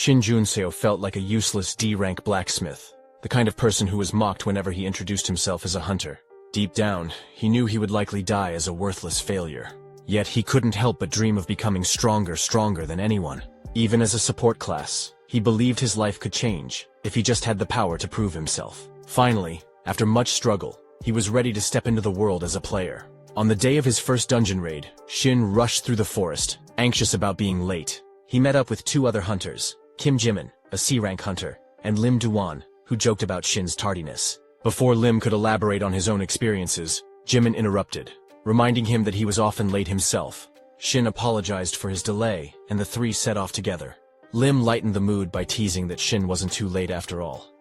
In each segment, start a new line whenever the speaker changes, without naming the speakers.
Shin Junseo felt like a useless D-rank blacksmith, the kind of person who was mocked whenever he introduced himself as a hunter. Deep down, he knew he would likely die as a worthless failure. Yet he couldn't help but dream of becoming stronger than anyone. Even as a support class, he believed his life could change, if he just had the power to prove himself. Finally, after much struggle, he was ready to step into the world as a player. On the day of his first dungeon raid, Shin rushed through the forest, anxious about being late. He met up with two other hunters, Kim Jimin, a C-rank hunter, and Lim Duan, who joked about Shin's tardiness. Before Lim could elaborate on his own experiences, Jimin interrupted, reminding him that he was often late himself. Shin apologized for his delay, and the three set off together. Lim lightened the mood by teasing that Shin wasn't too late after all.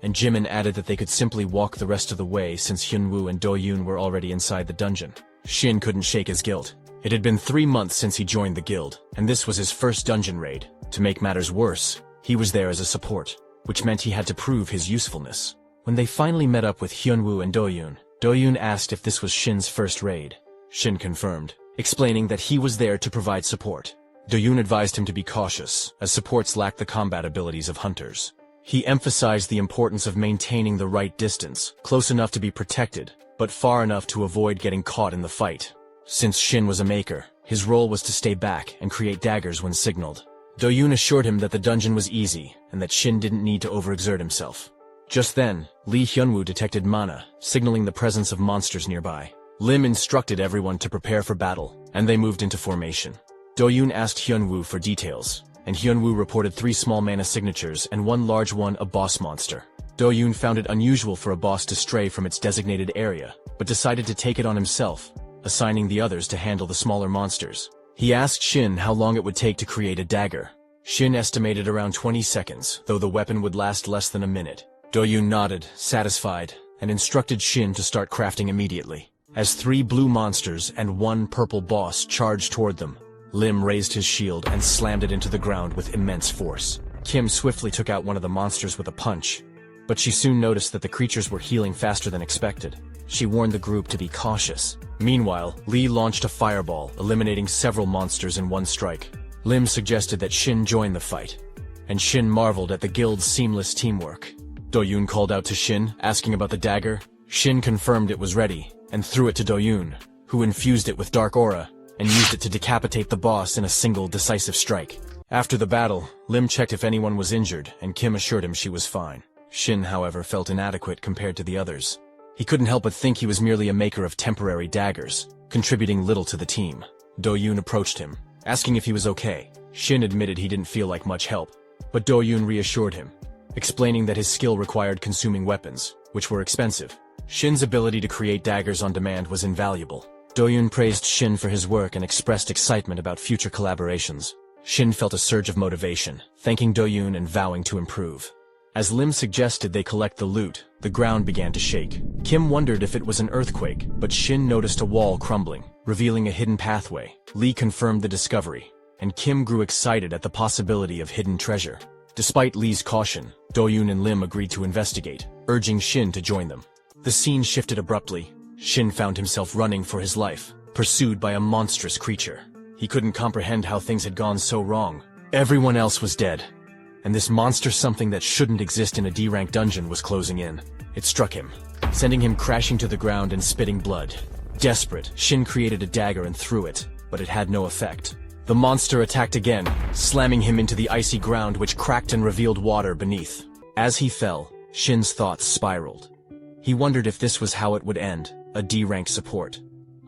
And Jimin added that they could simply walk the rest of the way since Hyunwoo and Do-yoon were already inside the dungeon. Shin couldn't shake his guilt. It had been 3 months since he joined the guild, and this was his first dungeon raid. To make matters worse, he was there as a support, which meant he had to prove his usefulness. When they finally met up with Hyunwoo and Do-yoon asked if this was Shin's first raid. Shin confirmed, explaining that he was there to provide support. Do-yoon advised him to be cautious, as supports lack the combat abilities of hunters. He emphasized the importance of maintaining the right distance, close enough to be protected, but far enough to avoid getting caught in the fight. Since Shin was a maker, his role was to stay back and create daggers when signaled. Do-yoon assured him that the dungeon was easy, and that Shin didn't need to overexert himself. Just then, Lee Hyunwoo detected mana, signaling the presence of monsters nearby. Lim instructed everyone to prepare for battle, and they moved into formation. Do-yoon asked Hyunwoo for details, and Hyunwoo reported 3 small mana signatures and 1 large one, a boss monster. Do-yoon found it unusual for a boss to stray from its designated area, but decided to take it on himself, assigning the others to handle the smaller monsters. He asked Shin how long it would take to create a dagger. Shin estimated around 20 seconds, though the weapon would last less than a minute. Do-yoon nodded, satisfied, and instructed Shin to start crafting immediately. As 3 blue monsters and 1 purple boss charged toward them, Lim raised his shield and slammed it into the ground with immense force. Kim swiftly took out one of the monsters with a punch, but she soon noticed that the creatures were healing faster than expected. She warned the group to be cautious. Meanwhile, Lee launched a fireball, eliminating several monsters in 1 strike. Lim suggested that Shin join the fight, and Shin marveled at the guild's seamless teamwork. Do-yoon called out to Shin, asking about the dagger. Shin confirmed it was ready, and threw it to Do-yoon, who infused it with dark aura, and used it to decapitate the boss in a single decisive strike. After the battle, Lim checked if anyone was injured, and Kim assured him she was fine. Shin, however, felt inadequate compared to the others. He couldn't help but think he was merely a maker of temporary daggers, contributing little to the team. Do-yoon approached him, asking if he was okay. Shin admitted he didn't feel like much help, but Do-yoon reassured him, explaining that his skill required consuming weapons, which were expensive. Shin's ability to create daggers on demand was invaluable. Do-yoon praised Shin for his work and expressed excitement about future collaborations. Shin felt a surge of motivation, thanking Do-yoon and vowing to improve. As Lim suggested they collect the loot, the ground began to shake. Kim wondered if it was an earthquake, but Shin noticed a wall crumbling, revealing a hidden pathway. Lee confirmed the discovery, and Kim grew excited at the possibility of hidden treasure. Despite Lee's caution, Do-yoon and Lim agreed to investigate, urging Shin to join them. The scene shifted abruptly. Shin found himself running for his life, pursued by a monstrous creature. He couldn't comprehend how things had gone so wrong. Everyone else was dead, and this monster, something that shouldn't exist in a D-rank dungeon, was closing in. It struck him, sending him crashing to the ground and spitting blood. Desperate, Shin created a dagger and threw it, but it had no effect. The monster attacked again, slamming him into the icy ground which cracked and revealed water beneath. As he fell, Shin's thoughts spiraled. He wondered if this was how it would end, a D-rank support,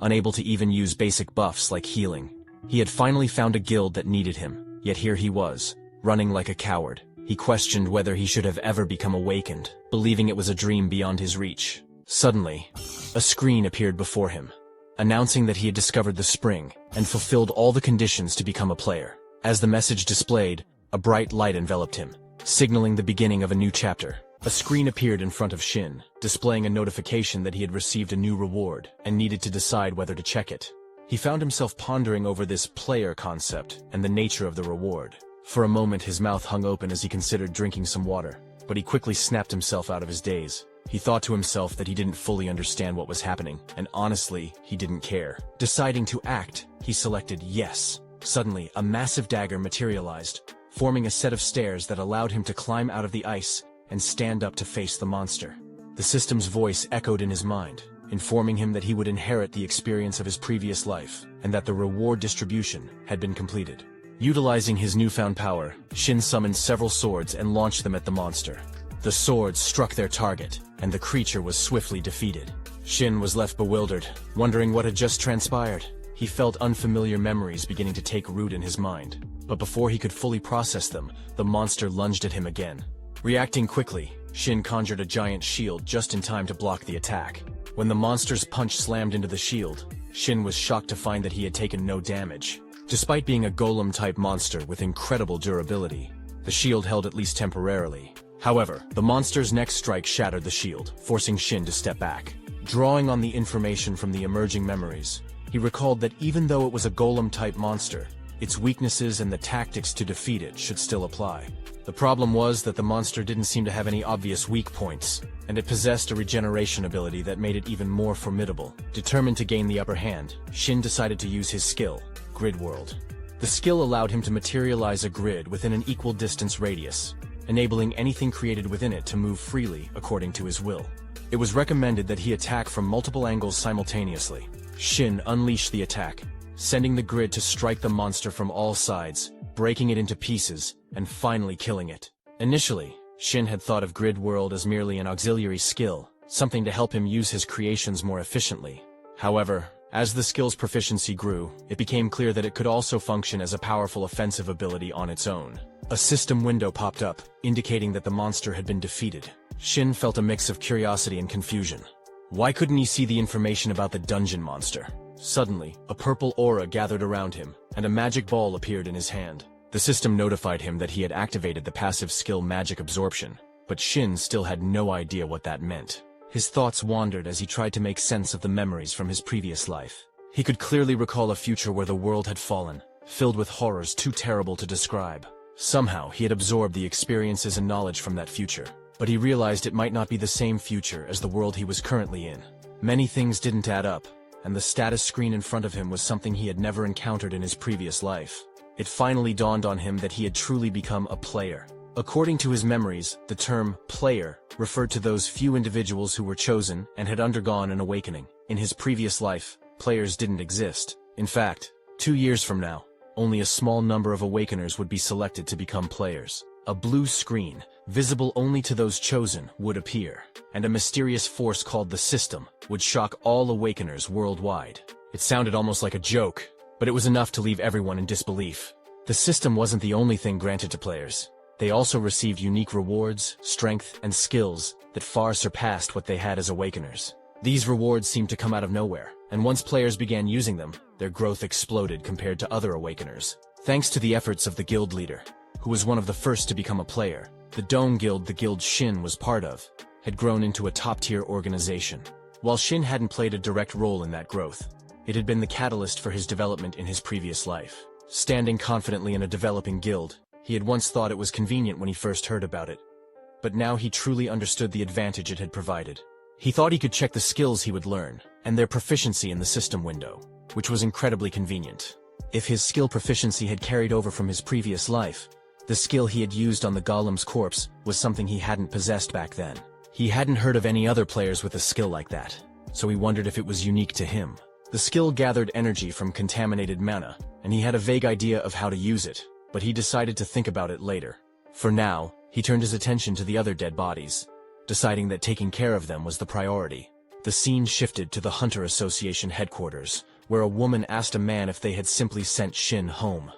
unable to even use basic buffs like healing. He had finally found a guild that needed him, yet here he was, running like a coward. He questioned whether he should have ever become awakened, believing it was a dream beyond his reach. Suddenly, a screen appeared before him, announcing that he had discovered the spring and fulfilled all the conditions to become a player. As the message displayed, a bright light enveloped him, signaling the beginning of a new chapter. A screen appeared in front of Shin, displaying a notification that he had received a new reward and needed to decide whether to check it. He found himself pondering over this player concept and the nature of the reward. For a moment his mouth hung open as he considered drinking some water, but he quickly snapped himself out of his daze. He thought to himself that he didn't fully understand what was happening, and honestly, he didn't care. Deciding to act, he selected yes. Suddenly, a massive dagger materialized, forming a set of stairs that allowed him to climb out of the ice and stand up to face the monster. The system's voice echoed in his mind, informing him that he would inherit the experience of his previous life, and that the reward distribution had been completed. Utilizing his newfound power, Shin summoned several swords and launched them at the monster. The swords struck their target, and the creature was swiftly defeated. Shin was left bewildered, wondering what had just transpired. He felt unfamiliar memories beginning to take root in his mind, but before he could fully process them, the monster lunged at him again. Reacting quickly, Shin conjured a giant shield just in time to block the attack. When the monster's punch slammed into the shield, Shin was shocked to find that he had taken no damage. Despite being a golem-type monster with incredible durability, the shield held at least temporarily. However, the monster's next strike shattered the shield, forcing Shin to step back. Drawing on the information from the emerging memories, he recalled that even though it was a golem-type monster, its weaknesses and the tactics to defeat it should still apply. The problem was that the monster didn't seem to have any obvious weak points, and it possessed a regeneration ability that made it even more formidable. Determined to gain the upper hand, Shin decided to use his skill, Grid World. The skill allowed him to materialize a grid within an equal distance radius, enabling anything created within it to move freely according to his will. It was recommended that he attack from multiple angles simultaneously. Shin unleashed the attack, sending the grid to strike the monster from all sides, breaking it into pieces, and finally killing it. Initially, Shin had thought of Grid World as merely an auxiliary skill, something to help him use his creations more efficiently. However, as the skill's proficiency grew, it became clear that it could also function as a powerful offensive ability on its own. A system window popped up, indicating that the monster had been defeated. Shin felt a mix of curiosity and confusion. Why couldn't he see the information about the dungeon monster? Suddenly, a purple aura gathered around him, and a magic ball appeared in his hand. The system notified him that he had activated the passive skill Magic Absorption, but Shin still had no idea what that meant. His thoughts wandered as he tried to make sense of the memories from his previous life. He could clearly recall a future where the world had fallen, filled with horrors too terrible to describe. Somehow, he had absorbed the experiences and knowledge from that future, but he realized it might not be the same future as the world he was currently in. Many things didn't add up, and the status screen in front of him was something he had never encountered in his previous life. It finally dawned on him that he had truly become a player. According to his memories, the term player referred to those few individuals who were chosen and had undergone an awakening. In his previous life, players didn't exist. In fact, 2 years from now, only a small number of awakeners would be selected to become players. A blue screen, visible only to those chosen, would appear, and a mysterious force called the System would shock all awakeners worldwide. It sounded almost like a joke, but it was enough to leave everyone in disbelief. The System wasn't the only thing granted to players. They also received unique rewards, strength, and skills that far surpassed what they had as awakeners. These rewards seemed to come out of nowhere, and once players began using them, their growth exploded compared to other awakeners. Thanks to the efforts of the guild leader, who was one of the first to become a player, the Dome Guild the guild Shin was part of had grown into a top-tier organization. While Shin hadn't played a direct role in that growth, it had been the catalyst for his development in his previous life. Standing confidently in a developing guild, he had once thought it was convenient when he first heard about it, but now he truly understood the advantage it had provided. He thought he could check the skills he would learn, and their proficiency in the system window, which was incredibly convenient. If his skill proficiency had carried over from his previous life, the skill he had used on the golem's corpse was something he hadn't possessed back then. He hadn't heard of any other players with a skill like that, so he wondered if it was unique to him. The skill gathered energy from contaminated mana, and he had a vague idea of how to use it, but he decided to think about it later. For now, he turned his attention to the other dead bodies, deciding that taking care of them was the priority. The scene shifted to the Hunter Association headquarters, where a woman asked a man if they had simply sent Shin home.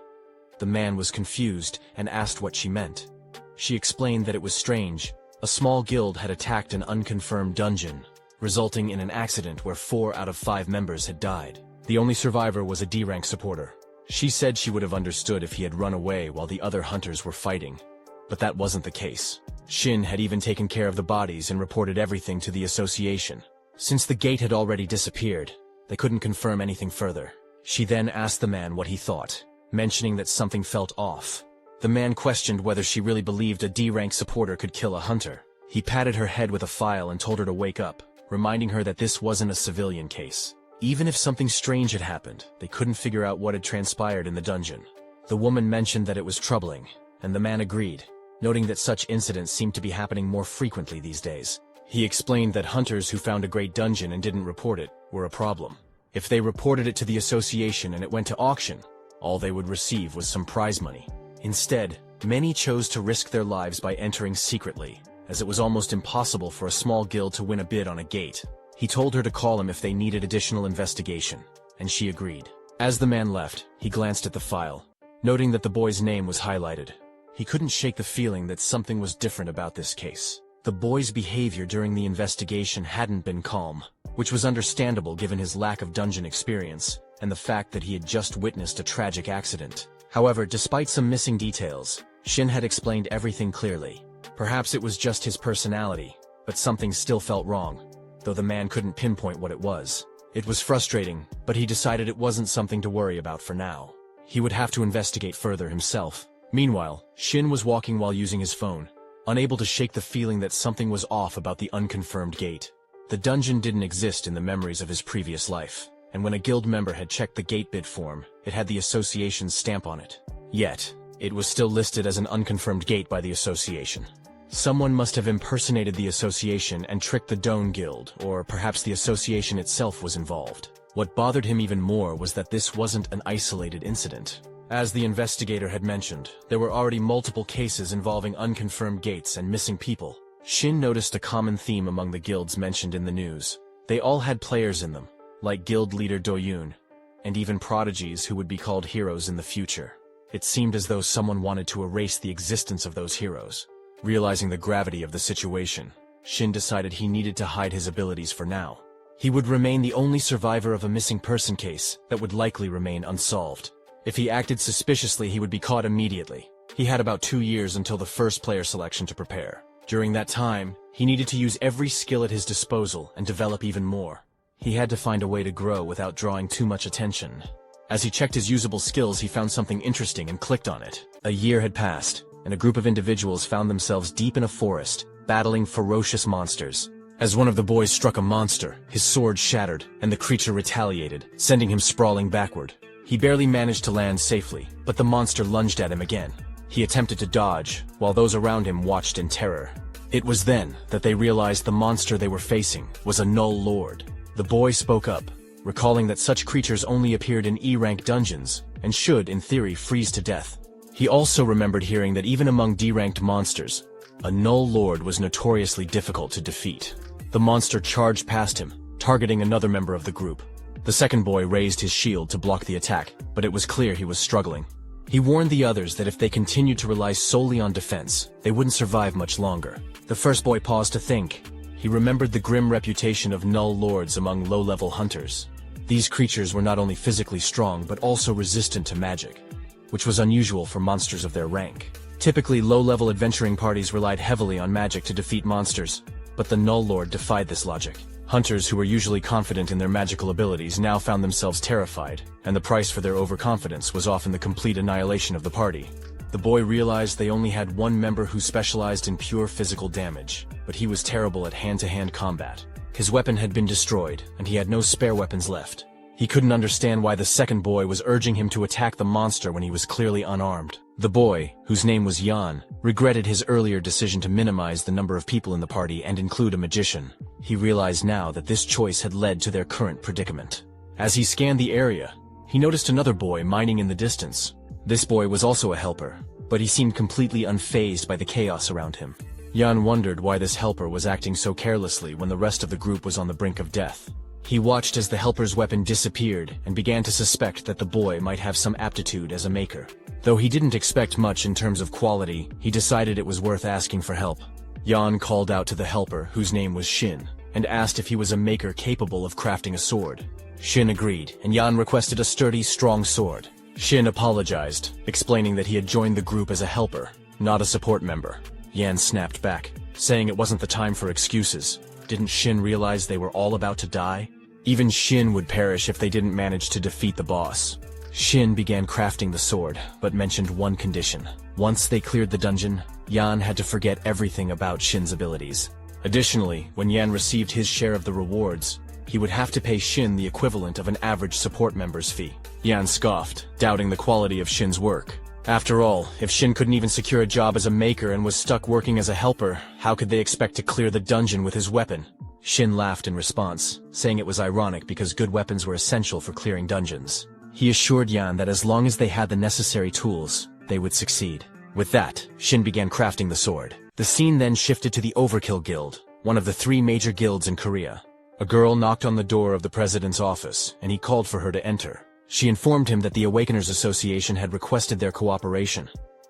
The man was confused and asked what she meant. She explained that it was strange. A small guild had attacked an unconfirmed dungeon, resulting in an accident where 4 out of 5 members had died. The only survivor was a D-rank supporter. She said she would have understood if he had run away while the other hunters were fighting, but that wasn't the case. Shin had even taken care of the bodies and reported everything to the association. Since the gate had already disappeared, they couldn't confirm anything further. She then asked the man what he thought, mentioning that something felt off. The man questioned whether she really believed a D-rank supporter could kill a hunter. He patted her head with a file and told her to wake up, reminding her that this wasn't a civilian case. Even if something strange had happened, they couldn't figure out what had transpired in the dungeon. The woman mentioned that it was troubling, and the man agreed, noting that such incidents seemed to be happening more frequently these days. He explained that hunters who found a great dungeon and didn't report it were a problem. If they reported it to the association and it went to auction, all they would receive was some prize money. Instead, many chose to risk their lives by entering secretly, as it was almost impossible for a small guild to win a bid on a gate. He told her to call him if they needed additional investigation, and she agreed. As the man left, he glanced at the file, noting that the boy's name was highlighted. He couldn't shake the feeling that something was different about this case. The boy's behavior during the investigation hadn't been calm, which was understandable given his lack of dungeon experience, and the fact that he had just witnessed a tragic accident. However, despite some missing details, Shin had explained everything clearly. Perhaps it was just his personality, but something still felt wrong, though the man couldn't pinpoint what it was. It was frustrating, but he decided it wasn't something to worry about for now. He would have to investigate further himself. Meanwhile, Shin was walking while using his phone, unable to shake the feeling that something was off about the unconfirmed gate. The dungeon didn't exist in the memories of his previous life, and when a guild member had checked the gate bid form, it had the association's stamp on it. Yet, it was still listed as an unconfirmed gate by the association. Someone must have impersonated the association and tricked the Doan Guild, or perhaps the association itself was involved. What bothered him even more was that this wasn't an isolated incident. As the investigator had mentioned, there were already multiple cases involving unconfirmed gates and missing people. Shin noticed a common theme among the guilds mentioned in the news. They all had players in them, like guild leader Doyun, and even prodigies who would be called heroes in the future. It seemed as though someone wanted to erase the existence of those heroes. Realizing the gravity of the situation, Shin decided he needed to hide his abilities for now. He would remain the only survivor of a missing person case that would likely remain unsolved. If he acted suspiciously, he would be caught immediately. He had about 2 years until the first player selection to prepare. During that time, he needed to use every skill at his disposal and develop even more. He had to find a way to grow without drawing too much attention. As he checked his usable skills, he found something interesting and clicked on it. A year had passed, and a group of individuals found themselves deep in a forest, battling ferocious monsters. As one of the boys struck a monster, his sword shattered, and the creature retaliated, sending him sprawling backward. He barely managed to land safely, but the monster lunged at him again. He attempted to dodge, while those around him watched in terror. It was then that they realized the monster they were facing was a Null Lord. The boy spoke up, recalling that such creatures only appeared in E-rank dungeons, and should, in theory, freeze to death. He also remembered hearing that even among D-ranked monsters, a Null Lord was notoriously difficult to defeat. The monster charged past him, targeting another member of the group. The second boy raised his shield to block the attack, but it was clear he was struggling. He warned the others that if they continued to rely solely on defense, they wouldn't survive much longer. The first boy paused to think. He remembered the grim reputation of Null Lords among low-level hunters. These creatures were not only physically strong but also resistant to magic, which was unusual for monsters of their rank. Typically, low-level adventuring parties relied heavily on magic to defeat monsters, but the Null Lord defied this logic. Hunters who were usually confident in their magical abilities now found themselves terrified, and the price for their overconfidence was often the complete annihilation of the party. The boy realized they only had one member who specialized in pure physical damage, but he was terrible at hand-to-hand combat. His weapon had been destroyed, and he had no spare weapons left. He couldn't understand why the second boy was urging him to attack the monster when he was clearly unarmed. The boy, whose name was Yan, regretted his earlier decision to minimize the number of people in the party and include a magician. He realized now that this choice had led to their current predicament. As he scanned the area, he noticed another boy mining in the distance. This boy was also a helper, but he seemed completely unfazed by the chaos around him. Yan wondered why this helper was acting so carelessly when the rest of the group was on the brink of death. He watched as the helper's weapon disappeared and began to suspect that the boy might have some aptitude as a maker. Though he didn't expect much in terms of quality, he decided it was worth asking for help. Yan called out to the helper, whose name was Shin, and asked if he was a maker capable of crafting a sword. Shin agreed, and Yan requested a sturdy, strong sword. Shin apologized, explaining that he had joined the group as a helper, not a support member. Yan snapped back, saying it wasn't the time for excuses. Didn't Shin realize they were all about to die? Even Shin would perish if they didn't manage to defeat the boss. Shin began crafting the sword, but mentioned one condition. Once they cleared the dungeon, Yan had to forget everything about Shin's abilities. Additionally, when Yan received his share of the rewards, he would have to pay Shin the equivalent of an average support member's fee. Yan scoffed, doubting the quality of Shin's work. After all, if Shin couldn't even secure a job as a maker and was stuck working as a helper, how could they expect to clear the dungeon with his weapon? Shin laughed in response, saying it was ironic because good weapons were essential for clearing dungeons. He assured Yan that as long as they had the necessary tools, they would succeed. With that, Shin began crafting the sword. The scene then shifted to the Overkill Guild, one of the 3 major guilds in Korea. A girl knocked on the door of the president's office, and he called for her to enter. She informed him that the Awakeners Association had requested their cooperation,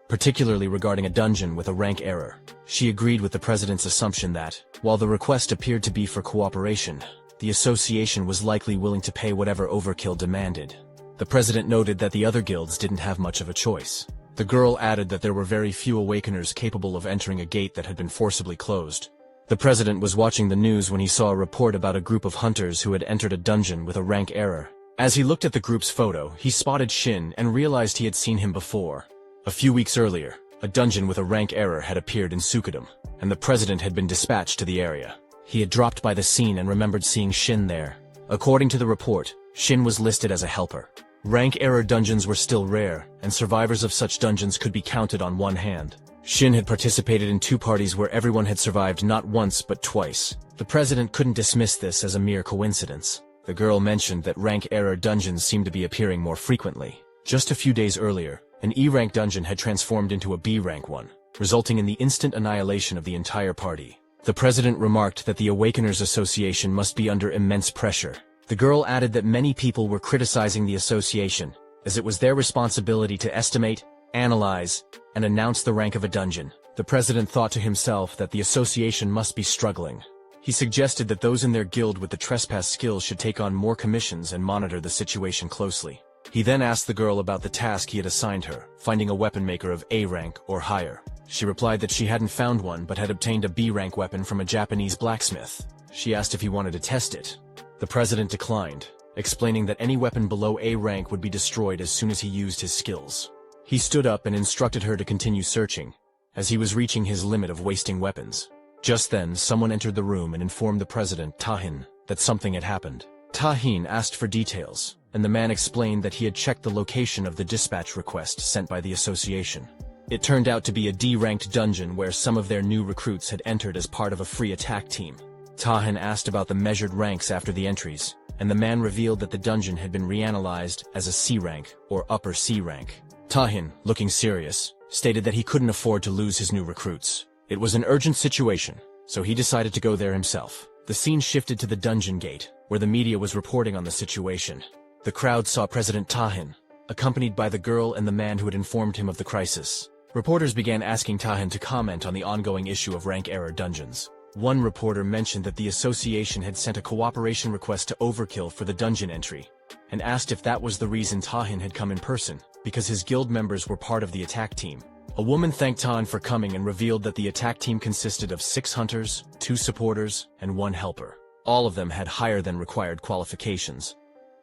particularly regarding a dungeon with a rank error. She agreed with the president's assumption that, while the request appeared to be for cooperation, the association was likely willing to pay whatever Overkill demanded. The president noted that the other guilds didn't have much of a choice. The girl added that there were very few Awakeners capable of entering a gate that had been forcibly closed. The president was watching the news when he saw a report about a group of hunters who had entered a dungeon with a rank error. As he looked at the group's photo, he spotted Shin and realized he had seen him before. A few weeks earlier, a dungeon with a rank error had appeared in Sukadam, and the president had been dispatched to the area. He had dropped by the scene and remembered seeing Shin there. According to the report, Shin was listed as a helper. Rank error dungeons were still rare, and survivors of such dungeons could be counted on one hand. Shin had participated in 2 parties where everyone had survived not once but twice. The president couldn't dismiss this as a mere coincidence. The girl mentioned that rank error dungeons seemed to be appearing more frequently. Just a few days earlier, an E-rank dungeon had transformed into a B-rank one, resulting in the instant annihilation of the entire party. The president remarked that the Awakeners Association must be under immense pressure. The girl added that many people were criticizing the association, as it was their responsibility to estimate, analyze, and announce the rank of a dungeon. The president thought to himself that the association must be struggling. He suggested that those in their guild with the trespass skills should take on more commissions and monitor the situation closely. He then asked the girl about the task he had assigned her, finding a weapon maker of A rank or higher. She replied that she hadn't found one but had obtained a B rank weapon from a Japanese blacksmith. She asked if he wanted to test it. The president declined, explaining that any weapon below A rank would be destroyed as soon as he used his skills. He stood up and instructed her to continue searching, as he was reaching his limit of wasting weapons. Just then, someone entered the room and informed the president, Tahin, that something had happened. Tahin asked for details, and the man explained that he had checked the location of the dispatch request sent by the association. It turned out to be a D-ranked dungeon where some of their new recruits had entered as part of a free attack team. Tahin asked about the measured ranks after the entries, and the man revealed that the dungeon had been reanalyzed as a C rank or upper C rank. Tahin, looking serious, stated that he couldn't afford to lose his new recruits. It was an urgent situation, so he decided to go there himself. The scene shifted to the dungeon gate, where the media was reporting on the situation. The crowd saw President Tahin, accompanied by the girl and the man who had informed him of the crisis. Reporters began asking Tahin to comment on the ongoing issue of rank error dungeons. One reporter mentioned that the association had sent a cooperation request to Overkill for the dungeon entry, and asked if that was the reason Tahin had come in person, because his guild members were part of the attack team. A woman thanked Tahin for coming and revealed that the attack team consisted of 6 hunters, 2 supporters, and 1 helper. All of them had higher than required qualifications.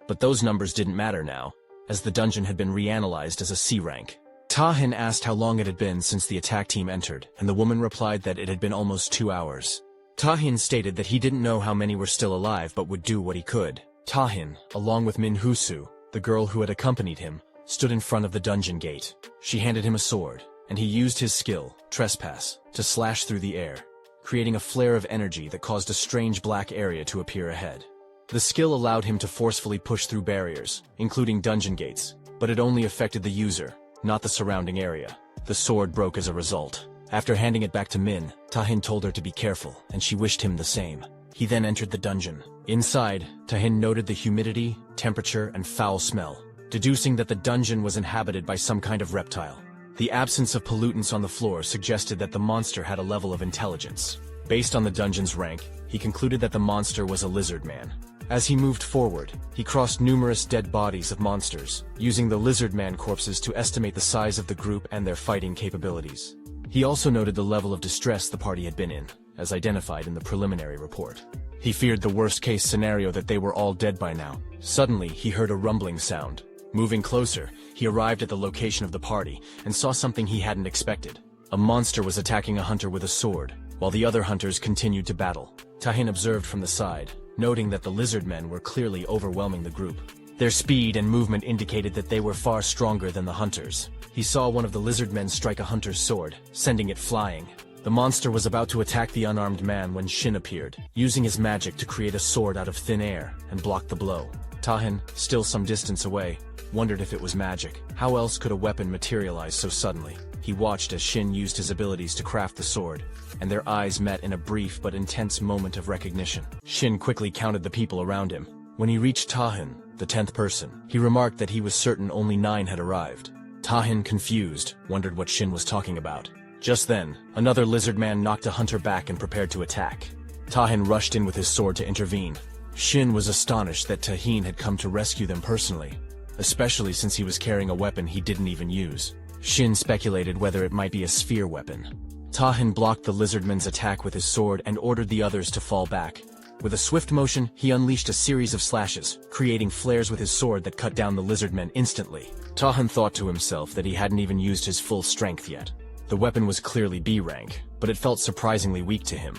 But those numbers didn't matter now, as the dungeon had been reanalyzed as a C rank. Tahin asked how long it had been since the attack team entered, and the woman replied that it had been almost 2 hours. Tahin stated that he didn't know how many were still alive but would do what he could. Tahin, along with Min Husu, the girl who had accompanied him, stood in front of the dungeon gate. She handed him a sword, and he used his skill, Trespass, to slash through the air, creating a flare of energy that caused a strange black area to appear ahead. The skill allowed him to forcefully push through barriers, including dungeon gates, but it only affected the user, not the surrounding area. The sword broke as a result. After handing it back to Min, Tahin told her to be careful, and she wished him the same. He then entered the dungeon. Inside, Tahin noted the humidity, temperature, and foul smell, deducing that the dungeon was inhabited by some kind of reptile. The absence of pollutants on the floor suggested that the monster had a level of intelligence. Based on the dungeon's rank, he concluded that the monster was a lizard man. As he moved forward, he crossed numerous dead bodies of monsters, using the lizard man corpses to estimate the size of the group and their fighting capabilities. He also noted the level of distress the party had been in, as identified in the preliminary report. He feared the worst-case scenario that they were all dead by now. Suddenly, he heard a rumbling sound. Moving closer, he arrived at the location of the party and saw something he hadn't expected. A monster was attacking a hunter with a sword, while the other hunters continued to battle. Tahin observed from the side, noting that the lizard men were clearly overwhelming the group. Their speed and movement indicated that they were far stronger than the hunters. He saw one of the lizard men strike a hunter's sword, sending it flying. The monster was about to attack the unarmed man when Shin appeared, using his magic to create a sword out of thin air and block the blow. Tahin, still some distance away, wondered if it was magic. How else could a weapon materialize so suddenly? He watched as Shin used his abilities to craft the sword, and their eyes met in a brief but intense moment of recognition. Shin quickly counted the people around him. When he reached Tahin, the 10th person, he remarked that he was certain only 9 had arrived. Tahin, confused, wondered what Shin was talking about. Just then, another lizard man knocked a hunter back and prepared to attack. Tahin rushed in with his sword to intervene. Shin was astonished that Tahin had come to rescue them personally, especially since he was carrying a weapon he didn't even use. Shin speculated whether it might be a sphere weapon. Tahin blocked the lizardman's attack with his sword and ordered the others to fall back. With a swift motion, he unleashed a series of slashes, creating flares with his sword that cut down the lizardmen instantly. Tahin thought to himself that he hadn't even used his full strength yet. The weapon was clearly B rank, but it felt surprisingly weak to him.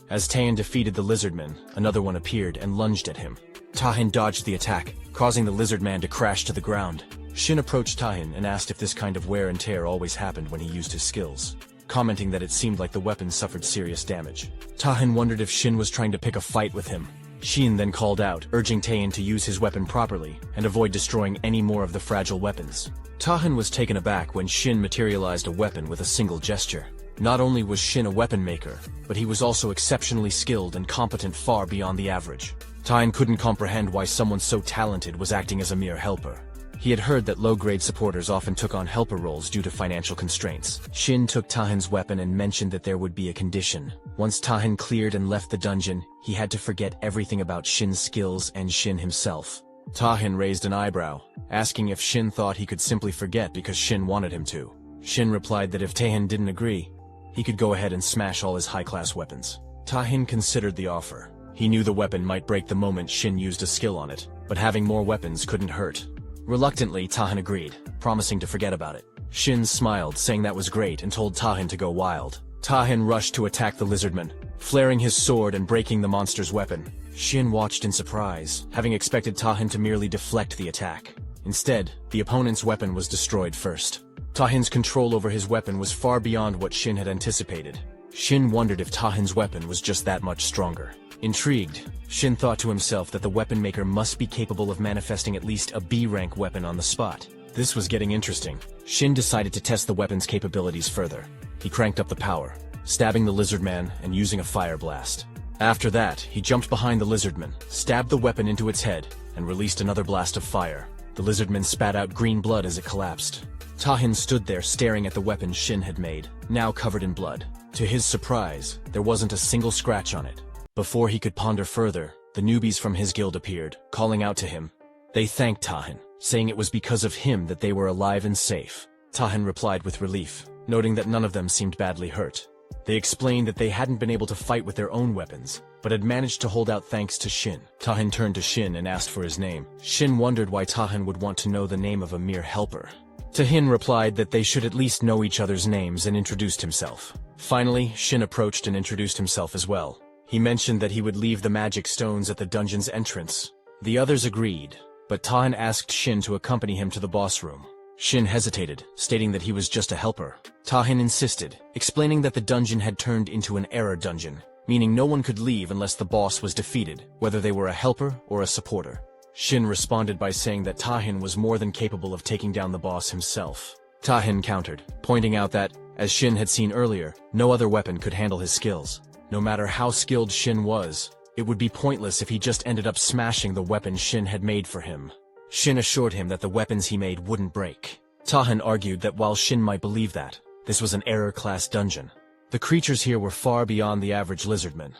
As Tahin defeated the lizardman, another one appeared and lunged at him. Tahin dodged the attack, causing the lizardman to crash to the ground. Shin approached Tahin and asked if this kind of wear and tear always happened when he used his skills, commenting that it seemed like the weapon suffered serious damage. Tahin wondered if Shin was trying to pick a fight with him. Shin then called out, urging Tahin to use his weapon properly and avoid destroying any more of the fragile weapons. Tahin was taken aback when Shin materialized a weapon with a single gesture. Not only was Shin a weapon maker, but he was also exceptionally skilled and competent far beyond the average. Tahin couldn't comprehend why someone so talented was acting as a mere helper. He had heard that low-grade supporters often took on helper roles due to financial constraints. Shin took Tahin's weapon and mentioned that there would be a condition. Once Tahin cleared and left the dungeon, he had to forget everything about Shin's skills and Shin himself. Tahin raised an eyebrow, asking if Shin thought he could simply forget because Shin wanted him to. Shin replied that if Tahin didn't agree, he could go ahead and smash all his high-class weapons. Tahin considered the offer. He knew the weapon might break the moment Shin used a skill on it, but having more weapons couldn't hurt. Reluctantly, Tahin agreed, promising to forget about it. Shin smiled, saying that was great, and told Tahin to go wild. Tahin rushed to attack the lizardman, flaring his sword and breaking the monster's weapon. Shin watched in surprise, having expected Tahin to merely deflect the attack. Instead, the opponent's weapon was destroyed first. Tahin's control over his weapon was far beyond what Shin had anticipated. Shin wondered if Tahin's weapon was just that much stronger. Intrigued, Shin thought to himself that the weapon maker must be capable of manifesting at least a B-rank weapon on the spot. This was getting interesting. Shin decided to test the weapon's capabilities further. He cranked up the power, stabbing the lizardman and using a fire blast. After that, he jumped behind the lizardman, stabbed the weapon into its head, and released another blast of fire. The lizardman spat out green blood as it collapsed. Tahin stood there staring at the weapon Shin had made, now covered in blood. To his surprise, there wasn't a single scratch on it. Before he could ponder further, the newbies from his guild appeared, calling out to him. They thanked Tahin, saying it was because of him that they were alive and safe. Tahin replied with relief, noting that none of them seemed badly hurt. They explained that they hadn't been able to fight with their own weapons, but had managed to hold out thanks to Shin. Tahin turned to Shin and asked for his name. Shin wondered why Tahin would want to know the name of a mere helper. Tahin replied that they should at least know each other's names and introduced himself. Finally, Shin approached and introduced himself as well. He mentioned that he would leave the magic stones at the dungeon's entrance. The others agreed, but Tahin asked Shin to accompany him to the boss room. Shin hesitated, stating that he was just a helper. Tahin insisted, explaining that the dungeon had turned into an error dungeon, meaning no one could leave unless the boss was defeated, whether they were a helper or a supporter. Shin responded by saying that Tahin was more than capable of taking down the boss himself. Tahin countered, pointing out that, as Shin had seen earlier, no other weapon could handle his skills. No matter how skilled Shin was, it would be pointless if he just ended up smashing the weapon Shin had made for him. Shin assured him that the weapons he made wouldn't break. Tahin argued that while Shin might believe that, this was an error-class dungeon. The creatures here were far beyond the average lizardman,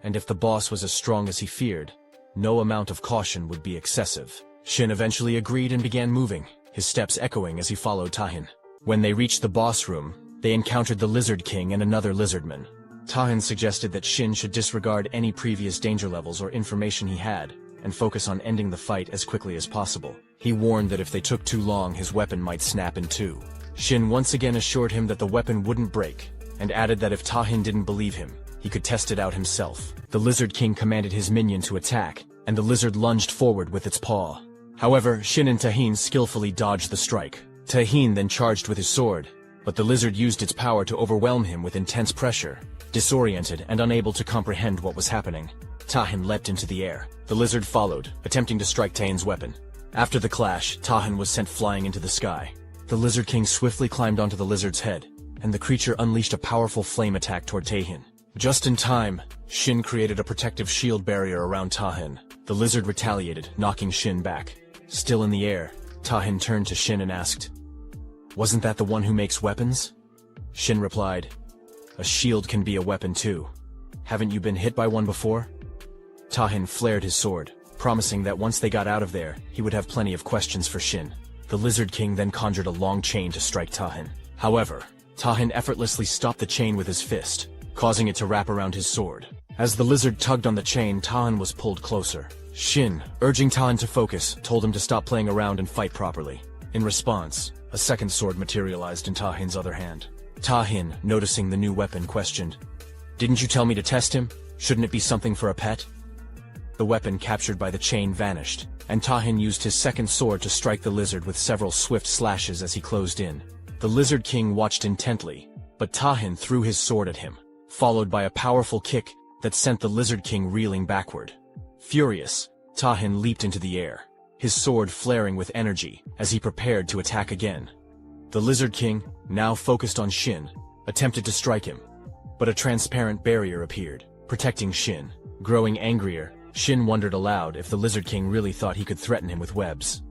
and if the boss was as strong as he feared, no amount of caution would be excessive. Shin eventually agreed and began moving, his steps echoing as he followed Tahin. When they reached the boss room, they encountered the Lizard King and another lizardman. Tahin suggested that Shin should disregard any previous danger levels or information he had, and focus on ending the fight as quickly as possible. He warned that if they took too long, his weapon might snap in two. Shin once again assured him that the weapon wouldn't break, and added that if Tahin didn't believe him, he could test it out himself. The Lizard King commanded his minion to attack, and the lizard lunged forward with its paw. However, Shin and Tahin skillfully dodged the strike. Tahin then charged with his sword, but the lizard used its power to overwhelm him with intense pressure. Disoriented and unable to comprehend what was happening, Tahin leapt into the air. The lizard followed, attempting to strike Tahin's weapon. After the clash, Tahin was sent flying into the sky. The Lizard King swiftly climbed onto the lizard's head, and the creature unleashed a powerful flame attack toward Tahin. Just in time, Shin created a protective shield barrier around Tahin. The lizard retaliated, knocking Shin back. Still in the air, Tahin turned to Shin and asked, "Wasn't that the one who makes weapons?" Shin replied, "A shield can be a weapon too. Haven't you been hit by one before?" Tahin flared his sword, promising that once they got out of there, he would have plenty of questions for Shin. The Lizard King then conjured a long chain to strike Tahin. However, Tahin effortlessly stopped the chain with his fist, causing it to wrap around his sword. As the lizard tugged on the chain, Tahin was pulled closer. Shin, urging Tahin to focus, told him to stop playing around and fight properly. In response, a second sword materialized in Tahin's other hand. Tahin, noticing the new weapon, questioned, "Didn't you tell me to test him? Shouldn't it be something for a pet?" The weapon captured by the chain vanished, and Tahin used his second sword to strike the lizard with several swift slashes as he closed in. The Lizard King watched intently, but Tahin threw his sword at him, followed by a powerful kick that sent the Lizard King reeling backward. Furious, Tahin leaped into the air, his sword flaring with energy as he prepared to attack again. The Lizard King, now focused on Shin, attempted to strike him, but a transparent barrier appeared, protecting Shin. Growing angrier, Shin wondered aloud if the Lizard King really thought he could threaten him with webs.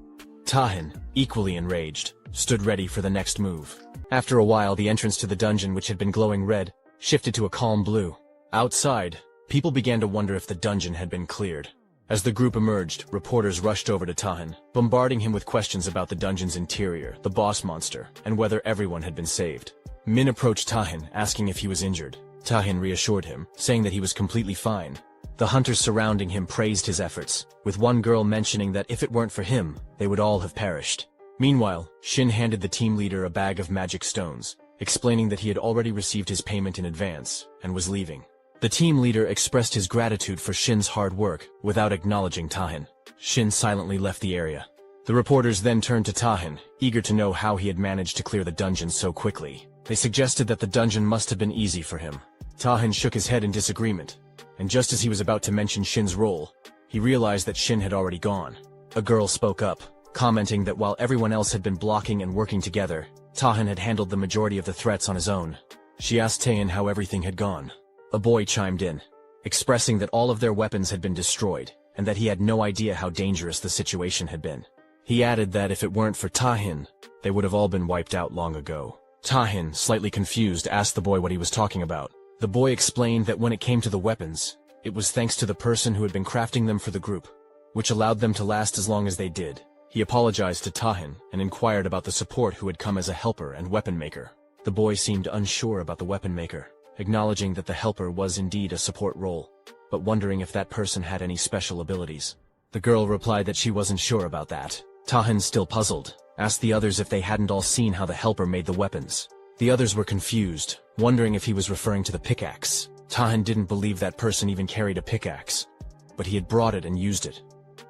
Tahin, equally enraged, stood ready for the next move. After a while, the entrance to the dungeon, which had been glowing red, shifted to a calm blue. Outside, people began to wonder if the dungeon had been cleared. As the group emerged, reporters rushed over to Tahin, bombarding him with questions about the dungeon's interior, the boss monster, and whether everyone had been saved. Min approached Tahin, asking if he was injured. Tahin reassured him, saying that he was completely fine. The hunters surrounding him praised his efforts, with one girl mentioning that if it weren't for him, they would all have perished. Meanwhile, Shin handed the team leader a bag of magic stones, explaining that he had already received his payment in advance, and was leaving. The team leader expressed his gratitude for Shin's hard work, without acknowledging Tahin. Shin silently left the area. The reporters then turned to Tahin, eager to know how he had managed to clear the dungeon so quickly. They suggested that the dungeon must have been easy for him. Tahin shook his head in disagreement, and just as he was about to mention Shin's role, he realized that Shin had already gone. A girl spoke up, commenting that while everyone else had been blocking and working together, Tahin had handled the majority of the threats on his own. She asked Tahin how everything had gone. A boy chimed in, expressing that all of their weapons had been destroyed, and that he had no idea how dangerous the situation had been. He added that if it weren't for Tahin, they would have all been wiped out long ago. Tahin, slightly confused, asked the boy what he was talking about. The boy explained that when it came to the weapons, it was thanks to the person who had been crafting them for the group, which allowed them to last as long as they did. He apologized to Tahin and inquired about the support who had come as a helper and weapon maker. The boy seemed unsure about the weapon maker, acknowledging that the helper was indeed a support role, but wondering if that person had any special abilities. The girl replied that she wasn't sure about that. Tahin, still puzzled, asked the others if they hadn't all seen how the helper made the weapons. The others were confused, wondering if he was referring to the pickaxe. Tahin didn't believe that person even carried a pickaxe, but he had brought it and used it,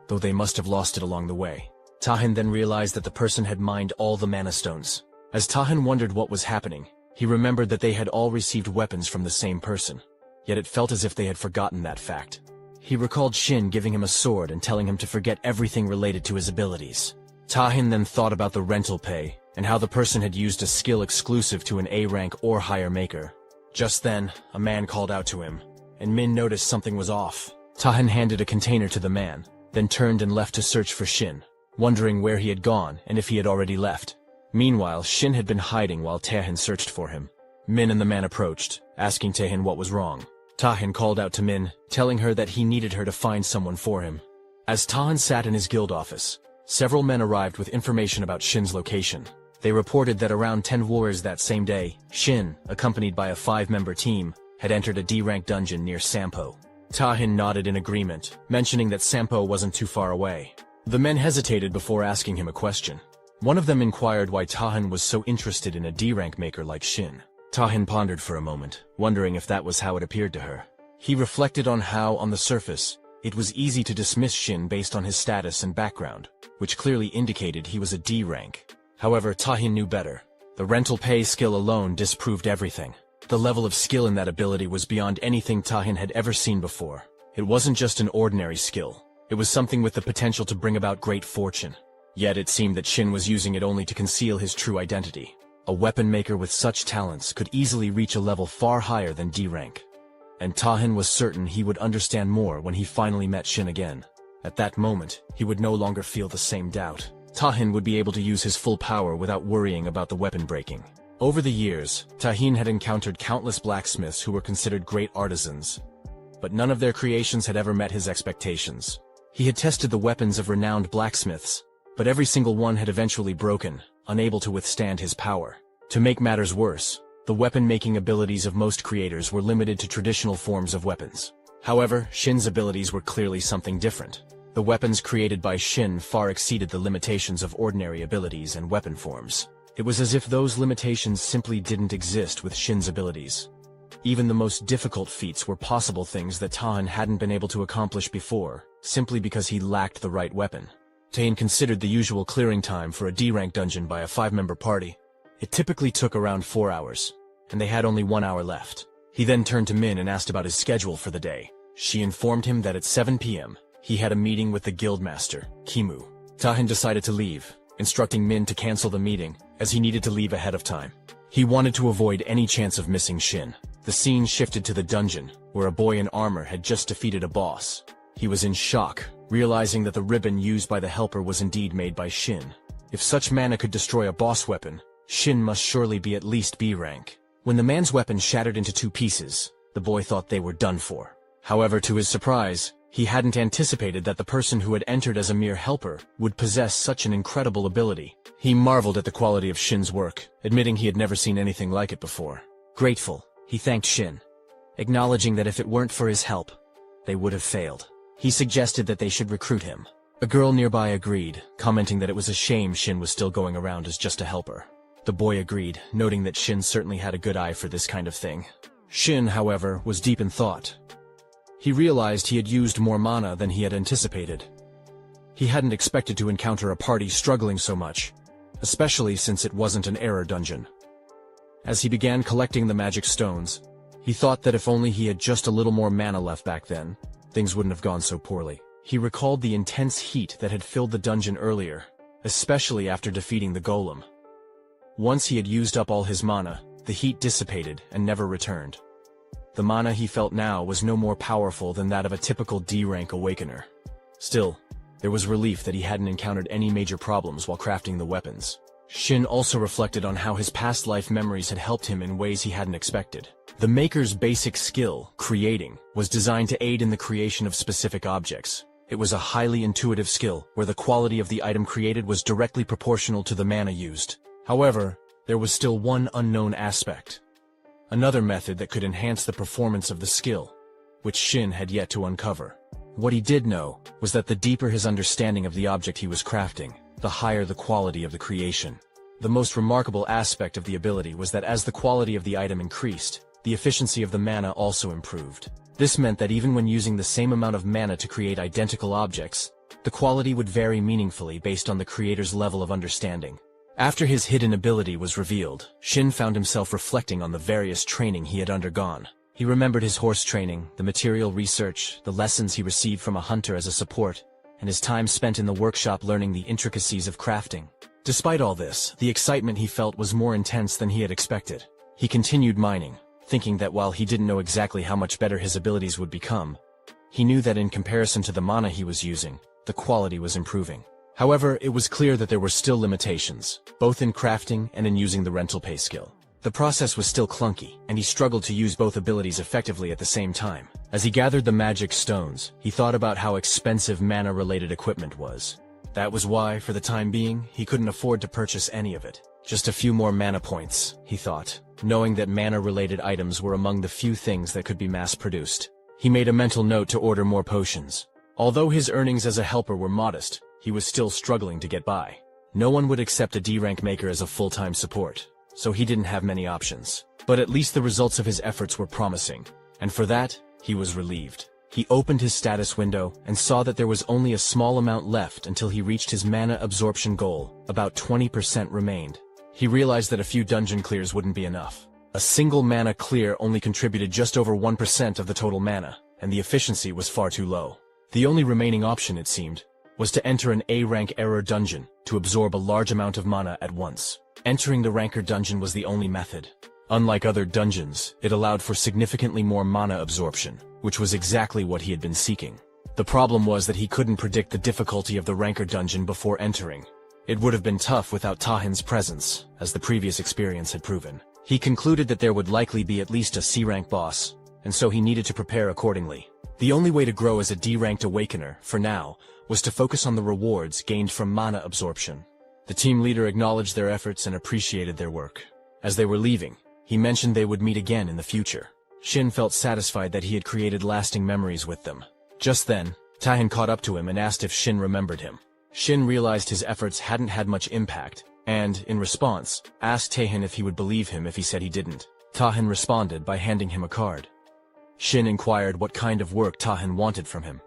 though they must have lost it along the way. Tahin then realized that the person had mined all the mana stones. As Tahin wondered what was happening, he remembered that they had all received weapons from the same person, yet it felt as if they had forgotten that fact. He recalled Shin giving him a sword and telling him to forget everything related to his abilities. Tahin then thought about the rental pay, and how the person had used a skill exclusive to an A-rank or higher maker. Just then, a man called out to him, and Min noticed something was off. Tahin handed a container to the man, then turned and left to search for Shin, wondering where he had gone and if he had already left. Meanwhile, Shin had been hiding while Tahin searched for him. Min and the man approached, asking Tahin what was wrong. Tahin called out to Min, telling her that he needed her to find someone for him. As Tahin sat in his guild office, several men arrived with information about Shin's location. They reported that around 10 warriors that same day, Shin, accompanied by a 5-member team, had entered a D-rank dungeon near Sampo. Tahin nodded in agreement, mentioning that Sampo wasn't too far away. The men hesitated before asking him a question. One of them inquired why Tahin was so interested in a D-rank maker like Shin. Tahin pondered for a moment, wondering if that was how it appeared to her. He reflected on how, on the surface, It was easy to dismiss Shin based on his status and background, which clearly indicated he was a D rank. However, Tahin knew better. The rental pay skill alone disproved everything. The level of skill in that ability was beyond anything Tahin had ever seen before. It wasn't just an ordinary skill. It was something with the potential to bring about great fortune. Yet it seemed that Shin was using it only to conceal his true identity. A weapon maker with such talents could easily reach a level far higher than D rank. And Tahin was certain he would understand more when he finally met Shin again. At that moment, he would no longer feel the same doubt. Tahin would be able to use his full power without worrying about the weapon breaking. Over the years, Tahin had encountered countless blacksmiths who were considered great artisans. But none of their creations had ever met his expectations. He had tested the weapons of renowned blacksmiths, but every single one had eventually broken, unable to withstand his power. To make matters worse, the weapon-making abilities of most creators were limited to traditional forms of weapons. However, Shin's abilities were clearly something different. The weapons created by Shin far exceeded the limitations of ordinary abilities and weapon forms. It was as if those limitations simply didn't exist with Shin's abilities. Even the most difficult feats were possible things that Tahin hadn't been able to accomplish before, simply because he lacked the right weapon. Tahin considered the usual clearing time for a D-rank dungeon by a 5-member party. It typically took around 4 hours, and they had only 1 hour left. He then turned to Min and asked about his schedule for the day. She informed him that at 7 p.m., he had a meeting with the guildmaster, Kimu. Tahin decided to leave, instructing Min to cancel the meeting, as he needed to leave ahead of time. He wanted to avoid any chance of missing Shin. The scene shifted to the dungeon, where a boy in armor had just defeated a boss. He was in shock, realizing that the ribbon used by the helper was indeed made by Shin. If such mana could destroy a boss weapon, Shin must surely be at least B rank. When the man's weapon shattered into 2 pieces, the boy thought they were done for. However, to his surprise, he hadn't anticipated that the person who had entered as a mere helper would possess such an incredible ability. He marveled at the quality of Shin's work, admitting he had never seen anything like it before. Grateful, he thanked Shin, acknowledging that if it weren't for his help, they would have failed. He suggested that they should recruit him. A girl nearby agreed, commenting that it was a shame Shin was still going around as just a helper. The boy agreed, noting that Shin certainly had a good eye for this kind of thing. Shin, however, was deep in thought. He realized he had used more mana than he had anticipated. He hadn't expected to encounter a party struggling so much, especially since it wasn't an error dungeon. As he began collecting the magic stones, he thought that if only he had just a little more mana left back then, things wouldn't have gone so poorly. He recalled the intense heat that had filled the dungeon earlier, especially after defeating the golem. Once he had used up all his mana, the heat dissipated and never returned. The mana he felt now was no more powerful than that of a typical D-rank awakener. Still, there was relief that he hadn't encountered any major problems while crafting the weapons. Shin also reflected on how his past life memories had helped him in ways he hadn't expected. The maker's basic skill, creating, was designed to aid in the creation of specific objects. It was a highly intuitive skill, where the quality of the item created was directly proportional to the mana used. However, there was still one unknown aspect. Another method that could enhance the performance of the skill, which Shin had yet to uncover. What he did know was that the deeper his understanding of the object he was crafting, the higher the quality of the creation. The most remarkable aspect of the ability was that as the quality of the item increased, the efficiency of the mana also improved. This meant that even when using the same amount of mana to create identical objects, the quality would vary meaningfully based on the creator's level of understanding. After his hidden ability was revealed, Shin found himself reflecting on the various training he had undergone. He remembered his horse training, the material research, the lessons he received from a hunter as a support, and his time spent in the workshop learning the intricacies of crafting. Despite all this, the excitement he felt was more intense than he had expected. He continued mining, thinking that while he didn't know exactly how much better his abilities would become, he knew that in comparison to the mana he was using, the quality was improving. However, it was clear that there were still limitations, both in crafting and in using the rental pay skill. The process was still clunky, and he struggled to use both abilities effectively at the same time. As he gathered the magic stones, he thought about how expensive mana-related equipment was. That was why, for the time being, he couldn't afford to purchase any of it. Just a few more mana points, he thought, knowing that mana-related items were among the few things that could be mass-produced. He made a mental note to order more potions. Although his earnings as a helper were modest, he was still struggling to get by. No one would accept a D-rank maker as a full-time support, so he didn't have many options. But at least the results of his efforts were promising, and for that, he was relieved. He opened his status window and saw that there was only a small amount left until he reached his mana absorption goal. About 20% remained. He realized that a few dungeon clears wouldn't be enough. A single mana clear only contributed just over 1% of the total mana, and the efficiency was far too low. The only remaining option, it seemed, was to enter an A-rank error dungeon to absorb a large amount of mana at once. Entering the ranker dungeon was the only method. Unlike other dungeons, it allowed for significantly more mana absorption, which was exactly what he had been seeking. The problem was that he couldn't predict the difficulty of the ranker dungeon before entering. It would have been tough without Tahin's presence, as the previous experience had proven. He concluded that there would likely be at least a C-rank boss, and so he needed to prepare accordingly. The only way to grow as a D-ranked awakener, for now, was to focus on the rewards gained from mana absorption. The team leader acknowledged their efforts and appreciated their work. As they were leaving, he mentioned they would meet again in the future. Shin felt satisfied that he had created lasting memories with them. Just then, Tahin caught up to him and asked if Shin remembered him. Shin realized his efforts hadn't had much impact, and, in response, asked Tahin if he would believe him if he said he didn't. Tahin responded by handing him a card. Shin inquired what kind of work Tahin wanted from him.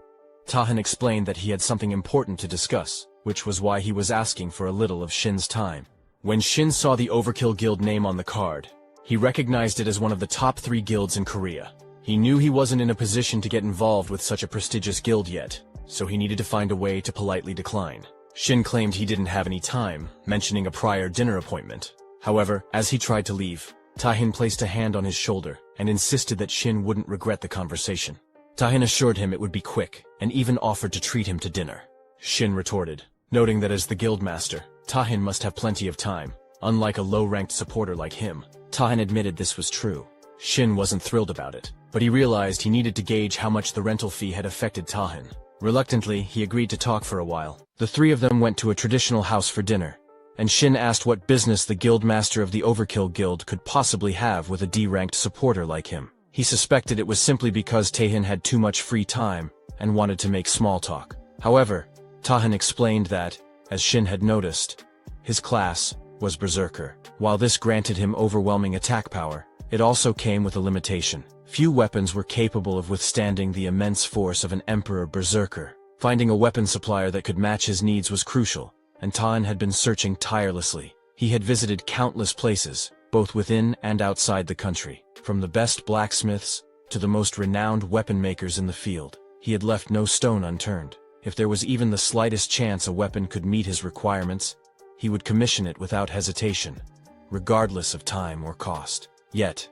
Tahin explained that he had something important to discuss, which was why he was asking for a little of Shin's time. When Shin saw the Overkill Guild name on the card, he recognized it as one of the top 3 guilds in Korea. He knew he wasn't in a position to get involved with such a prestigious guild yet, so he needed to find a way to politely decline. Shin claimed he didn't have any time, mentioning a prior dinner appointment. However, as he tried to leave, Tahin placed a hand on his shoulder and insisted that Shin wouldn't regret the conversation. Tahin assured him it would be quick, and even offered to treat him to dinner. Shin retorted, noting that as the guildmaster, Tahin must have plenty of time. Unlike a low-ranked supporter like him, Tahin admitted this was true. Shin wasn't thrilled about it, but he realized he needed to gauge how much the rental fee had affected Tahin. Reluctantly, he agreed to talk for a while. The 3 of them went to a traditional house for dinner, and Shin asked what business the guildmaster of the Overkill Guild could possibly have with a D-ranked supporter like him. He suspected it was simply because Tahin had too much free time and wanted to make small talk. However, Tahin explained that, as Shin had noticed, his class was Berserker. While this granted him overwhelming attack power, it also came with a limitation. Few weapons were capable of withstanding the immense force of an Emperor Berserker. Finding a weapon supplier that could match his needs was crucial, and Tahin had been searching tirelessly. He had visited countless places, both within and outside the country. From the best blacksmiths to the most renowned weapon makers in the field, he had left no stone unturned. If there was even the slightest chance a weapon could meet his requirements, he would commission it without hesitation, regardless of time or cost. Yet,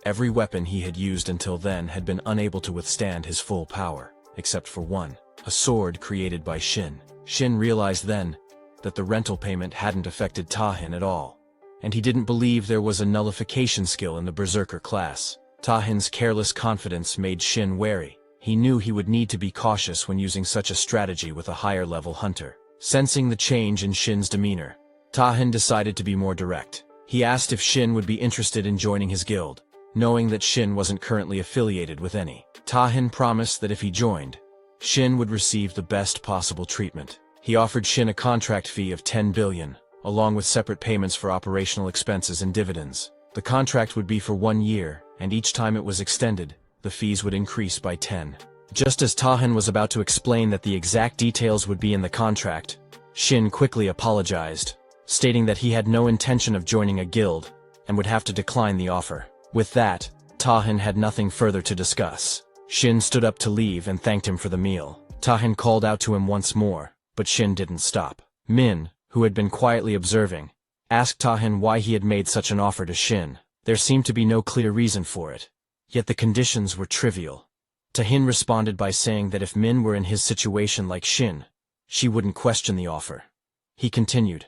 every weapon he had used until then had been unable to withstand his full power, except for one, a sword created by Shin. Shin realized then that the rental payment hadn't affected Tahin at all, and he didn't believe there was a nullification skill in the Berserker class. Tahin's careless confidence made Shin wary. He knew he would need to be cautious when using such a strategy with a higher-level hunter. Sensing the change in Shin's demeanor, Tahin decided to be more direct. He asked if Shin would be interested in joining his guild, knowing that Shin wasn't currently affiliated with any. Tahin promised that if he joined, Shin would receive the best possible treatment. He offered Shin a contract fee of 10 billion, along with separate payments for operational expenses and dividends. The contract would be for 1 year, and each time it was extended, the fees would increase by 10. Just as Tahin was about to explain that the exact details would be in the contract, Shin quickly apologized, stating that he had no intention of joining a guild, and would have to decline the offer. With that, Tahin had nothing further to discuss. Shin stood up to leave and thanked him for the meal. Tahin called out to him once more, but Shin didn't stop. Min, who had been quietly observing, asked Tahin why he had made such an offer to Shin. There seemed to be no clear reason for it, yet the conditions were trivial. Tahin responded by saying that if Min were in his situation like Shin, she wouldn't question the offer. He continued,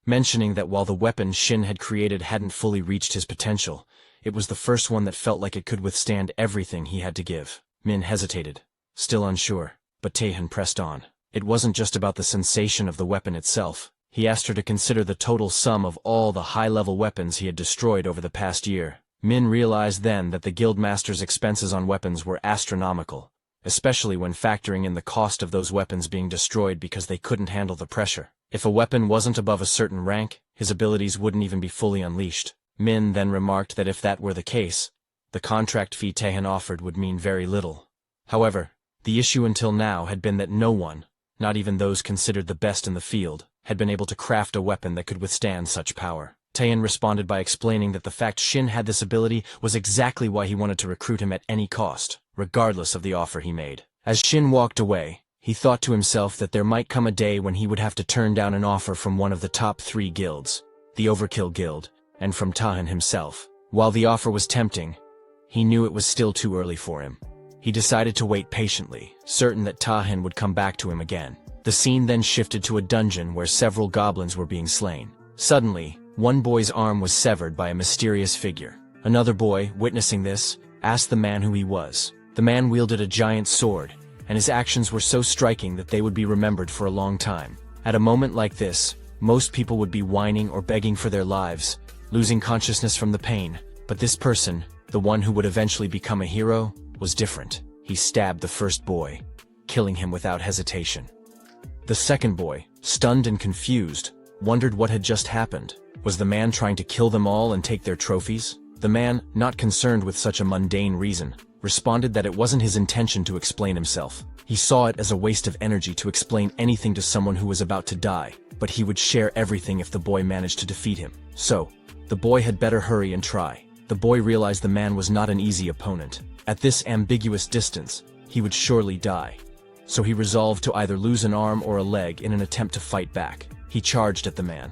mentioning that while the weapon Shin had created hadn't fully reached his potential, it was the first one that felt like it could withstand everything he had to give. Min hesitated, still unsure, but Tahin pressed on. It wasn't just about the sensation of the weapon itself. He asked her to consider the total sum of all the high-level weapons he had destroyed over the past year. Min realized then that the guildmaster's expenses on weapons were astronomical, especially when factoring in the cost of those weapons being destroyed because they couldn't handle the pressure. If a weapon wasn't above a certain rank, his abilities wouldn't even be fully unleashed. Min then remarked that if that were the case, the contract fee Tahin offered would mean very little. However, The issue until now had been that no one, not even those considered the best in the field, had been able to craft a weapon that could withstand such power. Taehin responded by explaining that the fact Shin had this ability was exactly why he wanted to recruit him at any cost, regardless of the offer he made. As Shin walked away, he thought to himself that there might come a day when he would have to turn down an offer from one of the top 3 guilds, the Overkill Guild, and from Taehin himself. While the offer was tempting, he knew it was still too early for him. He decided to wait patiently, certain that Taehin would come back to him again. The scene then shifted to a dungeon where several goblins were being slain. Suddenly, one boy's arm was severed by a mysterious figure. Another boy, witnessing this, asked the man who he was. The man wielded a giant sword, and his actions were so striking that they would be remembered for a long time. At a moment like this, most people would be whining or begging for their lives, losing consciousness from the pain. But this person, the one who would eventually become a hero, was different. He stabbed the first boy, killing him without hesitation. The second boy, stunned and confused, wondered what had just happened. Was the man trying to kill them all and take their trophies? The man, not concerned with such a mundane reason, responded that it wasn't his intention to explain himself. He saw it as a waste of energy to explain anything to someone who was about to die, but he would share everything if the boy managed to defeat him. So, the boy had better hurry and try. The boy realized the man was not an easy opponent. At this ambiguous distance, he would surely die. So he resolved to either lose an arm or a leg in an attempt to fight back. He charged at the man.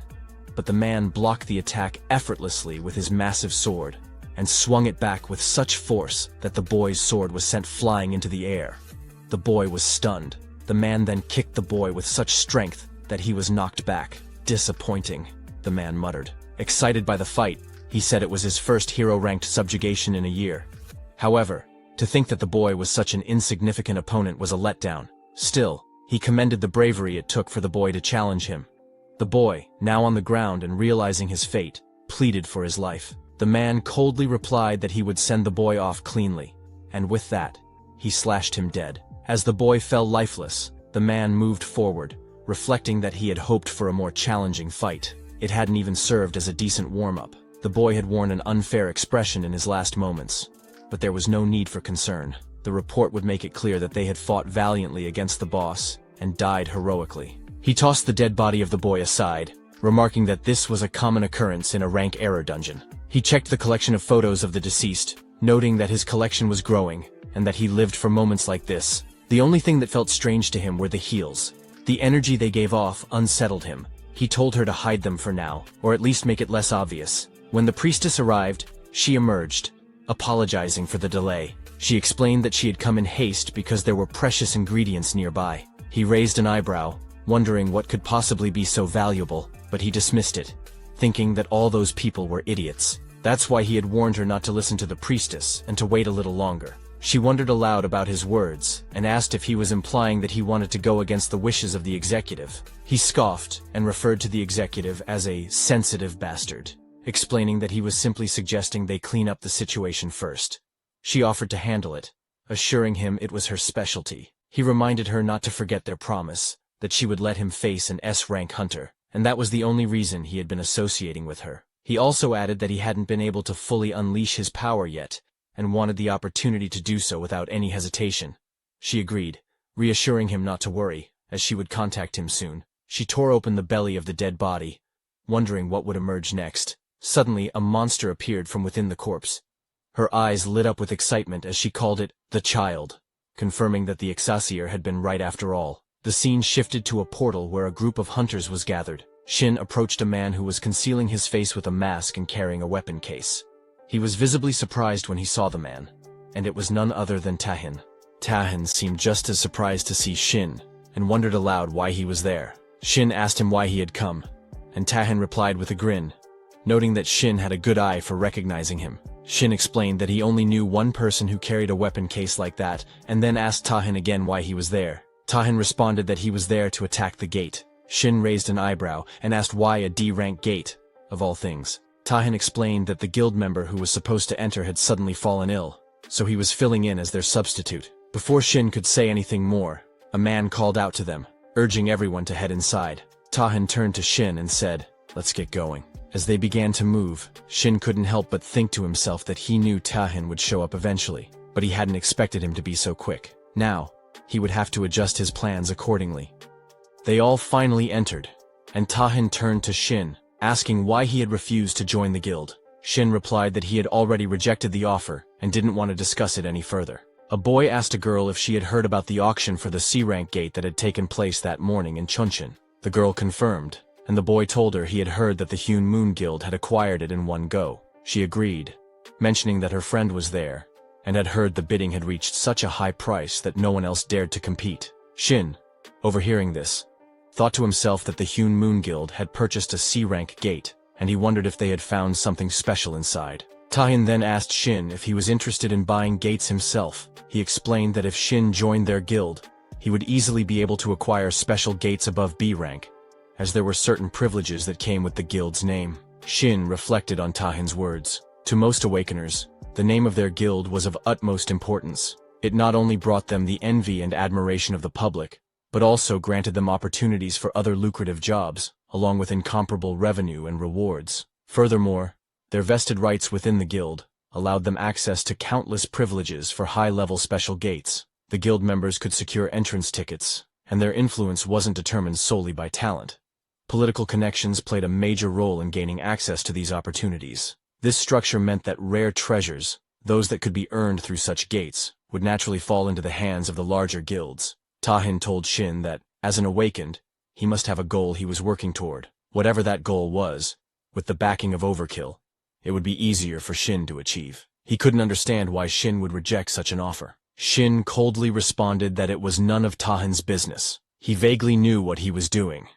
But the man blocked the attack effortlessly with his massive sword, and swung it back with such force that the boy's sword was sent flying into the air. The boy was stunned. The man then kicked the boy with such strength that he was knocked back. Disappointing, the man muttered. Excited by the fight, he said it was his first hero-ranked subjugation in a year. However, to think that the boy was such an insignificant opponent was a letdown. Still, he commended the bravery it took for the boy to challenge him. The boy, now on the ground and realizing his fate, pleaded for his life. The man coldly replied that he would send the boy off cleanly, and with that, he slashed him dead. As the boy fell lifeless, the man moved forward, reflecting that he had hoped for a more challenging fight. It hadn't even served as a decent warm-up. The boy had worn an unfair expression in his last moments, but there was no need for concern. The report would make it clear that they had fought valiantly against the boss and died heroically. He tossed the dead body of the boy aside, remarking that this was a common occurrence in a rank error dungeon. He checked the collection of photos of the deceased, noting that his collection was growing, and that he lived for moments like this. The only thing that felt strange to him were the heals. The energy they gave off unsettled him. He told her to hide them for now, or at least make it less obvious. When the priestess arrived, she emerged, apologizing for the delay. She explained that she had come in haste because there were precious ingredients nearby. He raised an eyebrow, wondering what could possibly be so valuable, but he dismissed it, thinking that all those people were idiots. That's why he had warned her not to listen to the priestess and to wait a little longer. She wondered aloud about his words and asked if he was implying that he wanted to go against the wishes of the executive. He scoffed and referred to the executive as a sensitive bastard, explaining that he was simply suggesting they clean up the situation first. She offered to handle it, assuring him it was her specialty. He reminded her not to forget their promise, that she would let him face an S-rank hunter, and that was the only reason he had been associating with her. He also added that he hadn't been able to fully unleash his power yet, and wanted the opportunity to do so without any hesitation. She agreed, reassuring him not to worry, as she would contact him soon. She tore open the belly of the dead body, wondering what would emerge next. Suddenly, a monster appeared from within the corpse. Her eyes lit up with excitement as she called it the child, confirming that the Excelsior had been right after all. The scene shifted to a portal where a group of hunters was gathered. Shin approached a man who was concealing his face with a mask and carrying a weapon case. He was visibly surprised when he saw the man, and it was none other than Taehin. Taehin seemed just as surprised to see Shin, and wondered aloud why he was there. Shin asked him why he had come, and Taehin replied with a grin, noting that Shin had a good eye for recognizing him. Shin explained that he only knew one person who carried a weapon case like that, and then asked Taehin again why he was there. Taehin responded that he was there to attack the gate. Shin raised an eyebrow and asked why a D-rank gate, of all things. Taehin explained that the guild member who was supposed to enter had suddenly fallen ill, so he was filling in as their substitute. Before Shin could say anything more, a man called out to them, urging everyone to head inside. Taehin turned to Shin and said, "Let's get going." As they began to move, Shin couldn't help but think to himself that he knew Taehin would show up eventually, but he hadn't expected him to be so quick. Now, he would have to adjust his plans accordingly. They all finally entered, and Tahin turned to Shin, asking why he had refused to join the guild. Shin replied that he had already rejected the offer and didn't want to discuss it any further. A boy asked a girl if she had heard about the auction for the C-rank gate that had taken place that morning in Chunshin. The girl confirmed, and the boy told her he had heard that the Hewn Moon Guild had acquired it in one go. She agreed, mentioning that her friend was there, and had heard the bidding had reached such a high price that no one else dared to compete. Shin, overhearing this, thought to himself that the Hewn Moon Guild had purchased a C-rank gate, and he wondered if they had found something special inside. Tahin then asked Shin if he was interested in buying gates himself. He explained that if Shin joined their guild, he would easily be able to acquire special gates above B rank, as there were certain privileges that came with the guild's name. Shin reflected on Tahin's words. To most awakeners, the name of their guild was of utmost importance. It not only brought them the envy and admiration of the public, but also granted them opportunities for other lucrative jobs, along with incomparable revenue and rewards. Furthermore, their vested rights within the guild allowed them access to countless privileges for high-level special gates. The guild members could secure entrance tickets, and their influence wasn't determined solely by talent. Political connections played a major role in gaining access to these opportunities. This structure meant that rare treasures, those that could be earned through such gates, would naturally fall into the hands of the larger guilds. Tahin told Shin that, as an awakened, he must have a goal he was working toward. Whatever that goal was, with the backing of Overkill, it would be easier for Shin to achieve. He couldn't understand why Shin would reject such an offer. Shin coldly responded that it was none of Tahin's business. He vaguely knew what he was doing,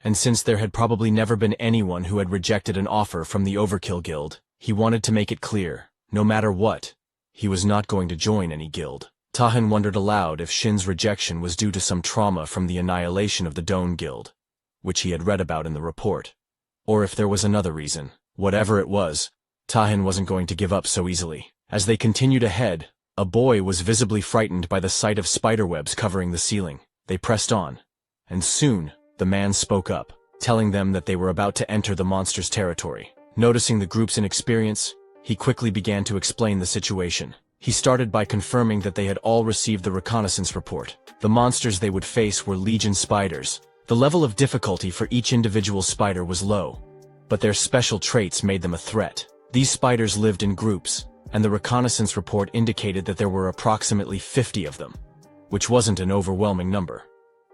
and since there had probably never been anyone who had rejected an offer from the Overkill Guild, he wanted to make it clear, no matter what, he was not going to join any guild. Tahin wondered aloud if Shin's rejection was due to some trauma from the annihilation of the Doan Guild, which he had read about in the report, or if there was another reason. Whatever it was, Tahin wasn't going to give up so easily. As they continued ahead, a boy was visibly frightened by the sight of spiderwebs covering the ceiling. They pressed on, and soon, the man spoke up, telling them that they were about to enter the monster's territory. Noticing the group's inexperience, he quickly began to explain the situation. He started by confirming that they had all received the reconnaissance report. The monsters they would face were legion spiders. The level of difficulty for each individual spider was low, but their special traits made them a threat. These spiders lived in groups, and the reconnaissance report indicated that there were approximately 50 of them, which wasn't an overwhelming number.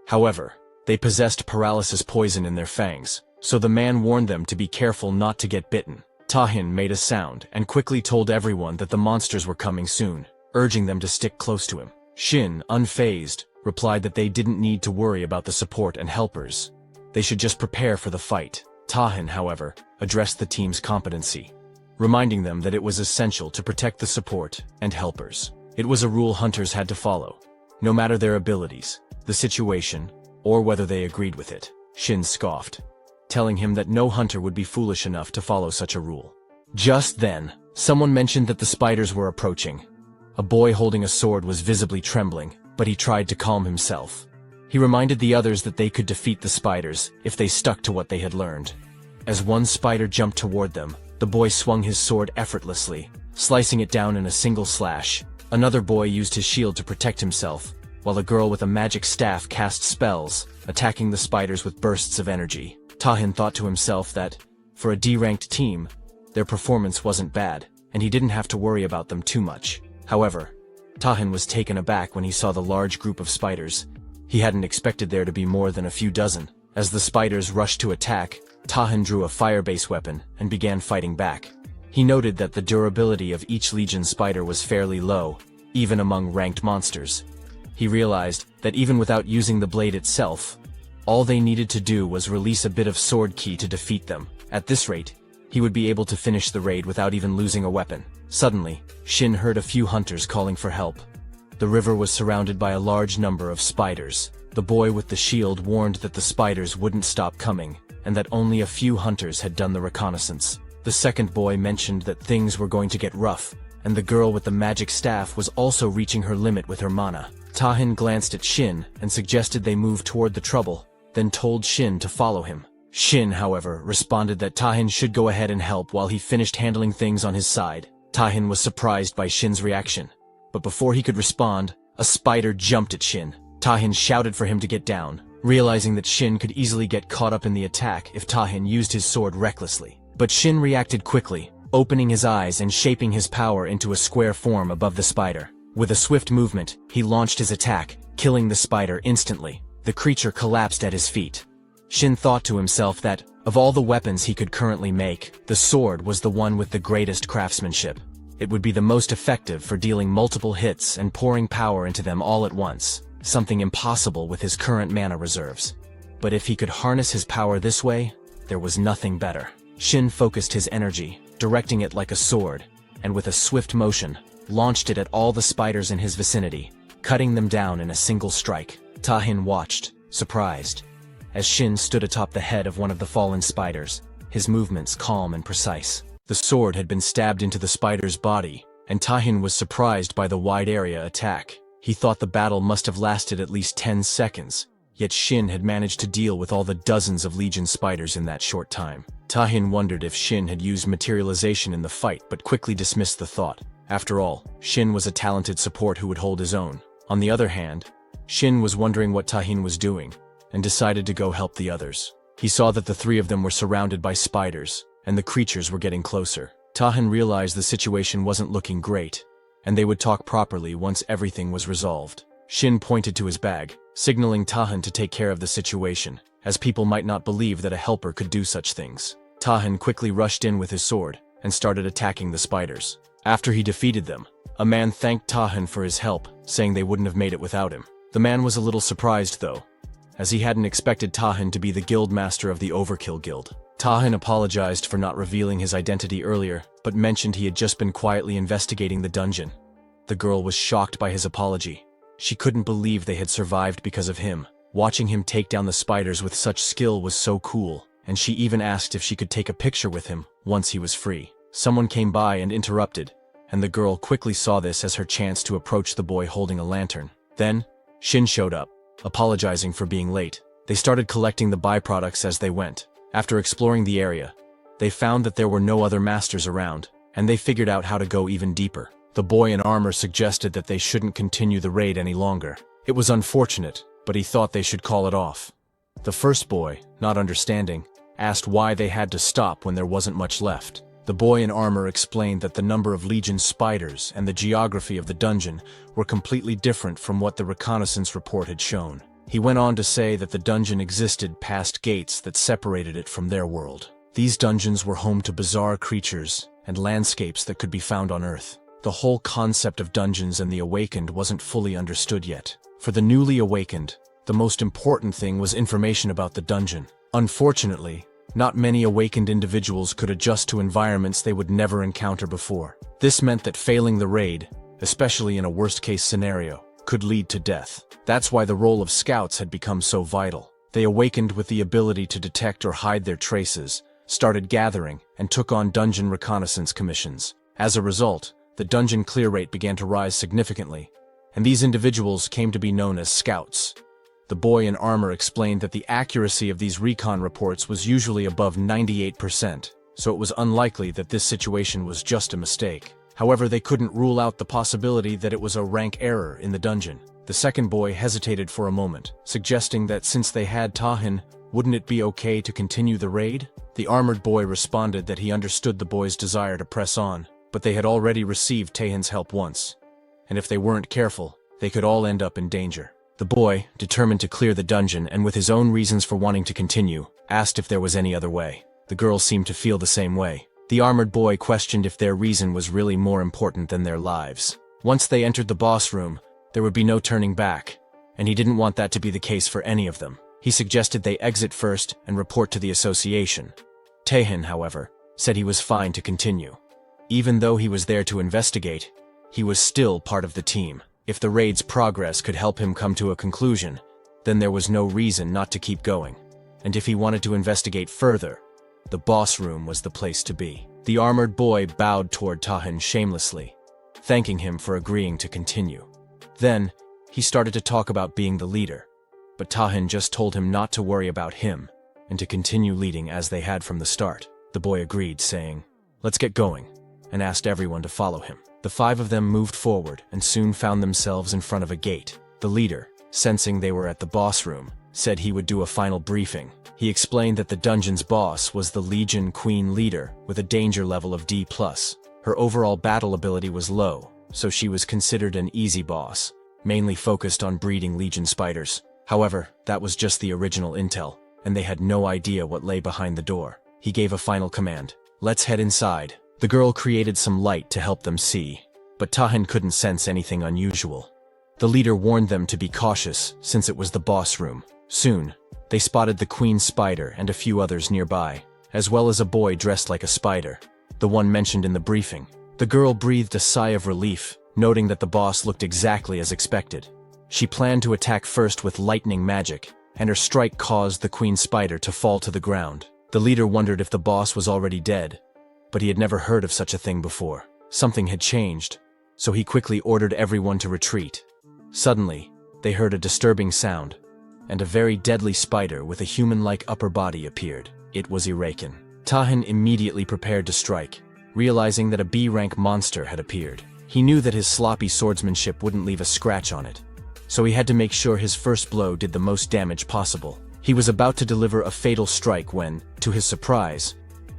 However, they possessed paralysis poison in their fangs, so the man warned them to be careful not to get bitten. Tahin made a sound and quickly told everyone that the monsters were coming soon, urging them to stick close to him. Shin, unfazed, replied that they didn't need to worry about the support and helpers. They should just prepare for the fight. Tahin, however, addressed the team's competency, reminding them that it was essential to protect the support and helpers. It was a rule hunters had to follow, no matter their abilities, the situation, or whether they agreed with it. Shin scoffed, telling him that no hunter would be foolish enough to follow such a rule. Just then, someone mentioned that the spiders were approaching. A boy holding a sword was visibly trembling, but he tried to calm himself. He reminded the others that they could defeat the spiders if they stuck to what they had learned. As one spider jumped toward them, the boy swung his sword effortlessly, slicing it down in a single slash. Another boy used his shield to protect himself, while a girl with a magic staff cast spells, attacking the spiders with bursts of energy. Tahin thought to himself that, for a D-ranked team, their performance wasn't bad, and he didn't have to worry about them too much. However, Tahin was taken aback when he saw the large group of spiders. He hadn't expected there to be more than a few dozen. As the spiders rushed to attack, Tahin drew a fire-based weapon and began fighting back. He noted that the durability of each legion spider was fairly low, even among ranked monsters. He realized that even without using the blade itself, all they needed to do was release a bit of sword ki to defeat them. At this rate, he would be able to finish the raid without even losing a weapon. Suddenly, Shin heard a few hunters calling for help. The river was surrounded by a large number of spiders. The boy with the shield warned that the spiders wouldn't stop coming, and that only a few hunters had done the reconnaissance. The second boy mentioned that things were going to get rough, and the girl with the magic staff was also reaching her limit with her mana. Tahin glanced at Shin and suggested they move toward the trouble, then told Shin to follow him. Shin, however, responded that Tahin should go ahead and help while he finished handling things on his side. Tahin was surprised by Shin's reaction, but before he could respond, a spider jumped at Shin. Tahin shouted for him to get down, realizing that Shin could easily get caught up in the attack if Tahin used his sword recklessly. But Shin reacted quickly, opening his eyes and shaping his power into a square form above the spider. With a swift movement, he launched his attack, killing the spider instantly. The creature collapsed at his feet. Shin thought to himself that, of all the weapons he could currently make, the sword was the one with the greatest craftsmanship. It would be the most effective for dealing multiple hits and pouring power into them all at once, something impossible with his current mana reserves. But if he could harness his power this way, there was nothing better. Shin focused his energy, directing it like a sword, and with a swift motion, launched it at all the spiders in his vicinity, cutting them down in a single strike. Tahin watched, surprised, as Shin stood atop the head of one of the fallen spiders, his movements calm and precise. The sword had been stabbed into the spider's body, and Tahin was surprised by the wide area attack. He thought the battle must have lasted at least 10 seconds, yet Shin had managed to deal with all the dozens of Legion spiders in that short time. Tahin wondered if Shin had used materialization in the fight but quickly dismissed the thought. After all, Shin was a talented support who would hold his own. On the other hand, Shin was wondering what Tahin was doing, and decided to go help the others. He saw that the three of them were surrounded by spiders, and the creatures were getting closer. Tahin realized the situation wasn't looking great, and they would talk properly once everything was resolved. Shin pointed to his bag, signaling Tahin to take care of the situation, as people might not believe that a helper could do such things. Tahin quickly rushed in with his sword, and started attacking the spiders. After he defeated them, a man thanked Tahin for his help, saying they wouldn't have made it without him. The man was a little surprised though, as he hadn't expected Tahin to be the guild master of the Overkill Guild. Tahin apologized for not revealing his identity earlier, but mentioned he had just been quietly investigating the dungeon. The girl was shocked by his apology. She couldn't believe they had survived because of him. Watching him take down the spiders with such skill was so cool, and she even asked if she could take a picture with him once he was free. Someone came by and interrupted, and the girl quickly saw this as her chance to approach the boy holding a lantern. Then, Shin showed up, apologizing for being late. They started collecting the byproducts as they went. After exploring the area, they found that there were no other masters around, and they figured out how to go even deeper. The boy in armor suggested that they shouldn't continue the raid any longer. It was unfortunate, but he thought they should call it off. The first boy, not understanding, asked why they had to stop when there wasn't much left. The boy in armor explained that the number of Legion spiders and the geography of the dungeon were completely different from what the reconnaissance report had shown. He went on to say that the dungeon existed past gates that separated it from their world. These dungeons were home to bizarre creatures and landscapes that could be found on Earth. The whole concept of dungeons and the awakened wasn't fully understood yet. For the newly awakened, the most important thing was information about the dungeon. Unfortunately, not many awakened individuals could adjust to environments they would never encounter before. This meant that failing the raid, especially in a worst-case scenario, could lead to death. That's why the role of scouts had become so vital. They awakened with the ability to detect or hide their traces, started gathering, and took on dungeon reconnaissance commissions. As a result, the dungeon clear rate began to rise significantly, and these individuals came to be known as scouts. The boy in armor explained that the accuracy of these recon reports was usually above 98%, so it was unlikely that this situation was just a mistake. However, they couldn't rule out the possibility that it was a rank error in the dungeon. The second boy hesitated for a moment, suggesting that since they had Tahin, wouldn't it be okay to continue the raid? The armored boy responded that he understood the boy's desire to press on, but they had already received Tahin's help once, and if they weren't careful, they could all end up in danger. The boy, determined to clear the dungeon and with his own reasons for wanting to continue, asked if there was any other way. The girl seemed to feel the same way. The armored boy questioned if their reason was really more important than their lives. Once they entered the boss room, there would be no turning back, and he didn't want that to be the case for any of them. He suggested they exit first and report to the association. Tahin, however, said he was fine to continue. Even though he was there to investigate, he was still part of the team. If the raid's progress could help him come to a conclusion, then there was no reason not to keep going. And if he wanted to investigate further, the boss room was the place to be. The armored boy bowed toward Tahin shamelessly, thanking him for agreeing to continue. Then, he started to talk about being the leader, but Tahin just told him not to worry about him and to continue leading as they had from the start. The boy agreed, saying, "Let's get going," and asked everyone to follow him. The five of them moved forward and soon found themselves in front of a gate. The leader, sensing they were at the boss room, said he would do a final briefing. He explained that the dungeon's boss was the Legion Queen leader with a danger level of D+. Her overall battle ability was low, so she was considered an easy boss, mainly focused on breeding Legion spiders. However, that was just the original intel, and they had no idea what lay behind the door. He gave a final command. "Let's head inside." The girl created some light to help them see, but Tahin couldn't sense anything unusual. The leader warned them to be cautious since it was the boss room. Soon, they spotted the queen spider and a few others nearby, as well as a boy dressed like a spider, the one mentioned in the briefing. The girl breathed a sigh of relief, noting that the boss looked exactly as expected. She planned to attack first with lightning magic, and her strike caused the queen spider to fall to the ground. The leader wondered if the boss was already dead, but he had never heard of such a thing before. Something had changed, so he quickly ordered everyone to retreat. Suddenly, they heard a disturbing sound, and a very deadly spider with a human-like upper body appeared. It was Awakens. Tahin immediately prepared to strike, realizing that a B-rank monster had appeared. He knew that his sloppy swordsmanship wouldn't leave a scratch on it, so he had to make sure his first blow did the most damage possible. He was about to deliver a fatal strike when, to his surprise,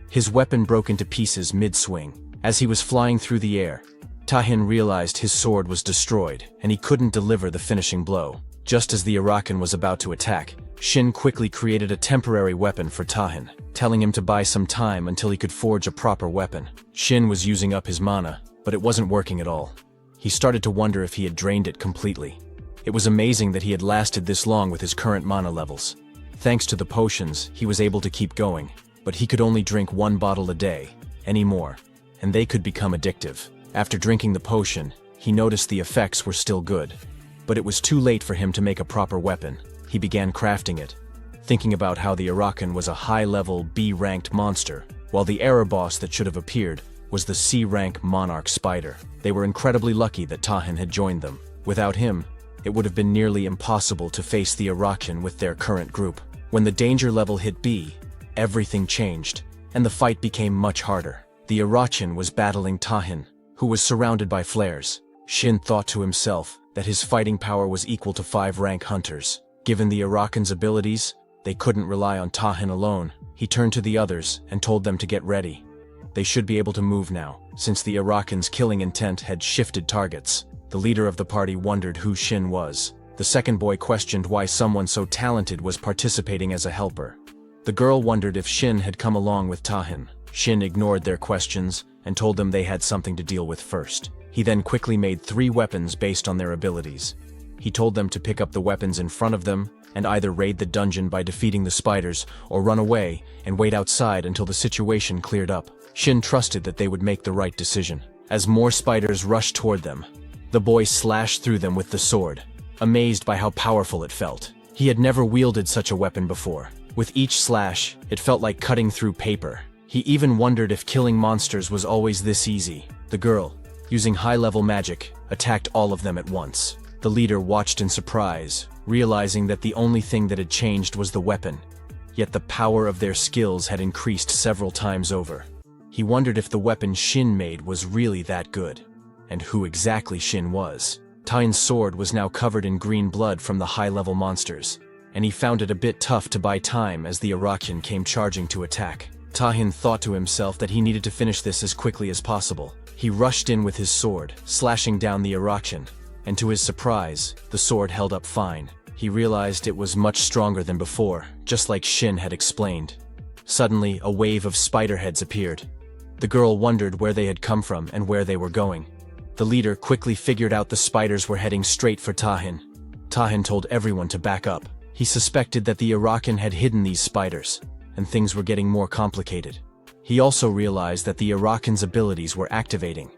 his weapon broke into pieces mid-swing. As he was flying through the air, Tahin realized his sword was destroyed, and he couldn't deliver the finishing blow. Just as the Awakens was about to attack, Shin quickly created a temporary weapon for Tahin, telling him to buy some time until he could forge a proper weapon. Shin was using up his mana, but it wasn't working at all. He started to wonder if he had drained it completely. It was amazing that he had lasted this long with his current mana levels. Thanks to the potions, he was able to keep going, but he could only drink 1 bottle a day, anymore, and they could become addictive. After drinking the potion, he noticed the effects were still good, but it was too late for him to make a proper weapon. He began crafting it, thinking about how the Awakens was a high-level B-ranked monster, while the error boss that should have appeared was the C-rank monarch spider. They were incredibly lucky that Tahin had joined them. Without him, it would have been nearly impossible to face the Awakens with their current group. When the danger level hit B, everything changed, and the fight became much harder. The Awakens was battling Tahin, who was surrounded by flares. Shin thought to himself that his fighting power was equal to 5-rank hunters. Given the Awakens' abilities, they couldn't rely on Tahin alone. He turned to the others and told them to get ready. They should be able to move now, since the Awakens' killing intent had shifted targets. The leader of the party wondered who Shin was. The second boy questioned why someone so talented was participating as a helper. The girl wondered if Shin had come along with Tahin. Shin ignored their questions and told them they had something to deal with first. He then quickly made 3 weapons based on their abilities. He told them to pick up the weapons in front of them and either raid the dungeon by defeating the spiders or run away and wait outside until the situation cleared up. Shin trusted that they would make the right decision. As more spiders rushed toward them, the boy slashed through them with the sword, amazed by how powerful it felt. He had never wielded such a weapon before. With each slash, it felt like cutting through paper. He even wondered if killing monsters was always this easy. The girl, using high-level magic, attacked all of them at once. The leader watched in surprise, realizing that the only thing that had changed was the weapon, yet the power of their skills had increased several times over. He wondered if the weapon Shin made was really that good, and who exactly Shin was. Tain's sword was now covered in green blood from the high-level monsters, and he found it a bit tough to buy time as the Awakens came charging to attack. Tahin thought to himself that he needed to finish this as quickly as possible. He rushed in with his sword, slashing down the Awakens, and to his surprise, the sword held up fine. He realized it was much stronger than before, just like Shin had explained. Suddenly, a wave of spider heads appeared. The girl wondered where they had come from and where they were going. The leader quickly figured out the spiders were heading straight for Tahin. Tahin told everyone to back up. He suspected that the Awakens had hidden these spiders, and things were getting more complicated. He also realized that the Awakens' abilities were activating.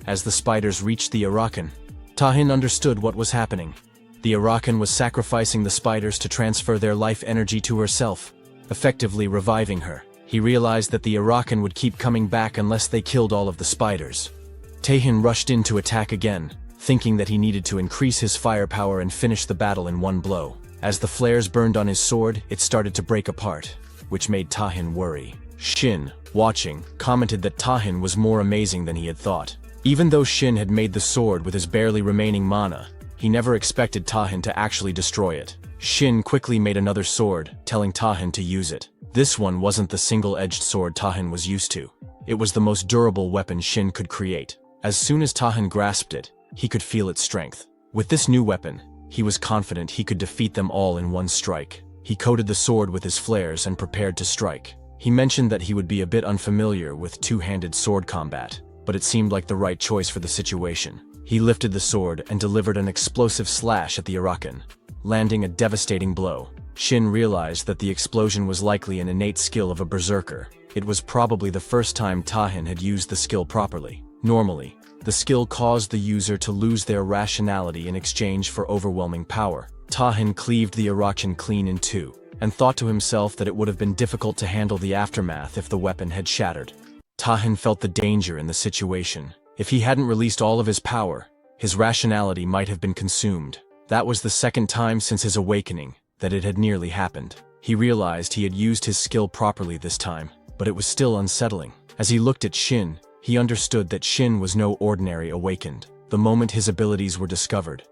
As the spiders reached the Awakens, Tahin understood what was happening. The Awakens was sacrificing the spiders to transfer their life energy to herself, effectively reviving her. He realized that the Awakens would keep coming back unless they killed all of the spiders. Tahin rushed in to attack again, thinking that he needed to increase his firepower and finish the battle in one blow. As the flares burned on his sword, it started to break apart, which made Tahin worry. Shin, watching, commented that Tahin was more amazing than he had thought. Even though Shin had made the sword with his barely remaining mana, He never expected Tahin to actually destroy it. Shin quickly made another sword, telling Tahin to use it. This one wasn't the single-edged sword Tahin was used to. It was the most durable weapon Shin could create. As soon as Tahin grasped it, he could feel its strength. With this new weapon, he was confident he could defeat them all in one strike. He coated the sword with his flares and prepared to strike. He mentioned that he would be a bit unfamiliar with two-handed sword combat, but it seemed like the right choice for the situation. He lifted the sword and delivered an explosive slash at the Arakan, landing a devastating blow. Shin realized that the explosion was likely an innate skill of a berserker. It was probably the first time Tahin had used the skill properly. Normally, the skill caused the user to lose their rationality in exchange for overwhelming power. Tahin cleaved the Arakan clean in two, and thought to himself that it would have been difficult to handle the aftermath if the weapon had shattered. Tahin felt the danger in the situation. If he hadn't released all of his power, his rationality might have been consumed. That was the second time since his awakening that it had nearly happened. He realized he had used his skill properly this time, but it was still unsettling. As he looked at Shin, he understood that Shin was no ordinary awakened. The moment his abilities were discovered,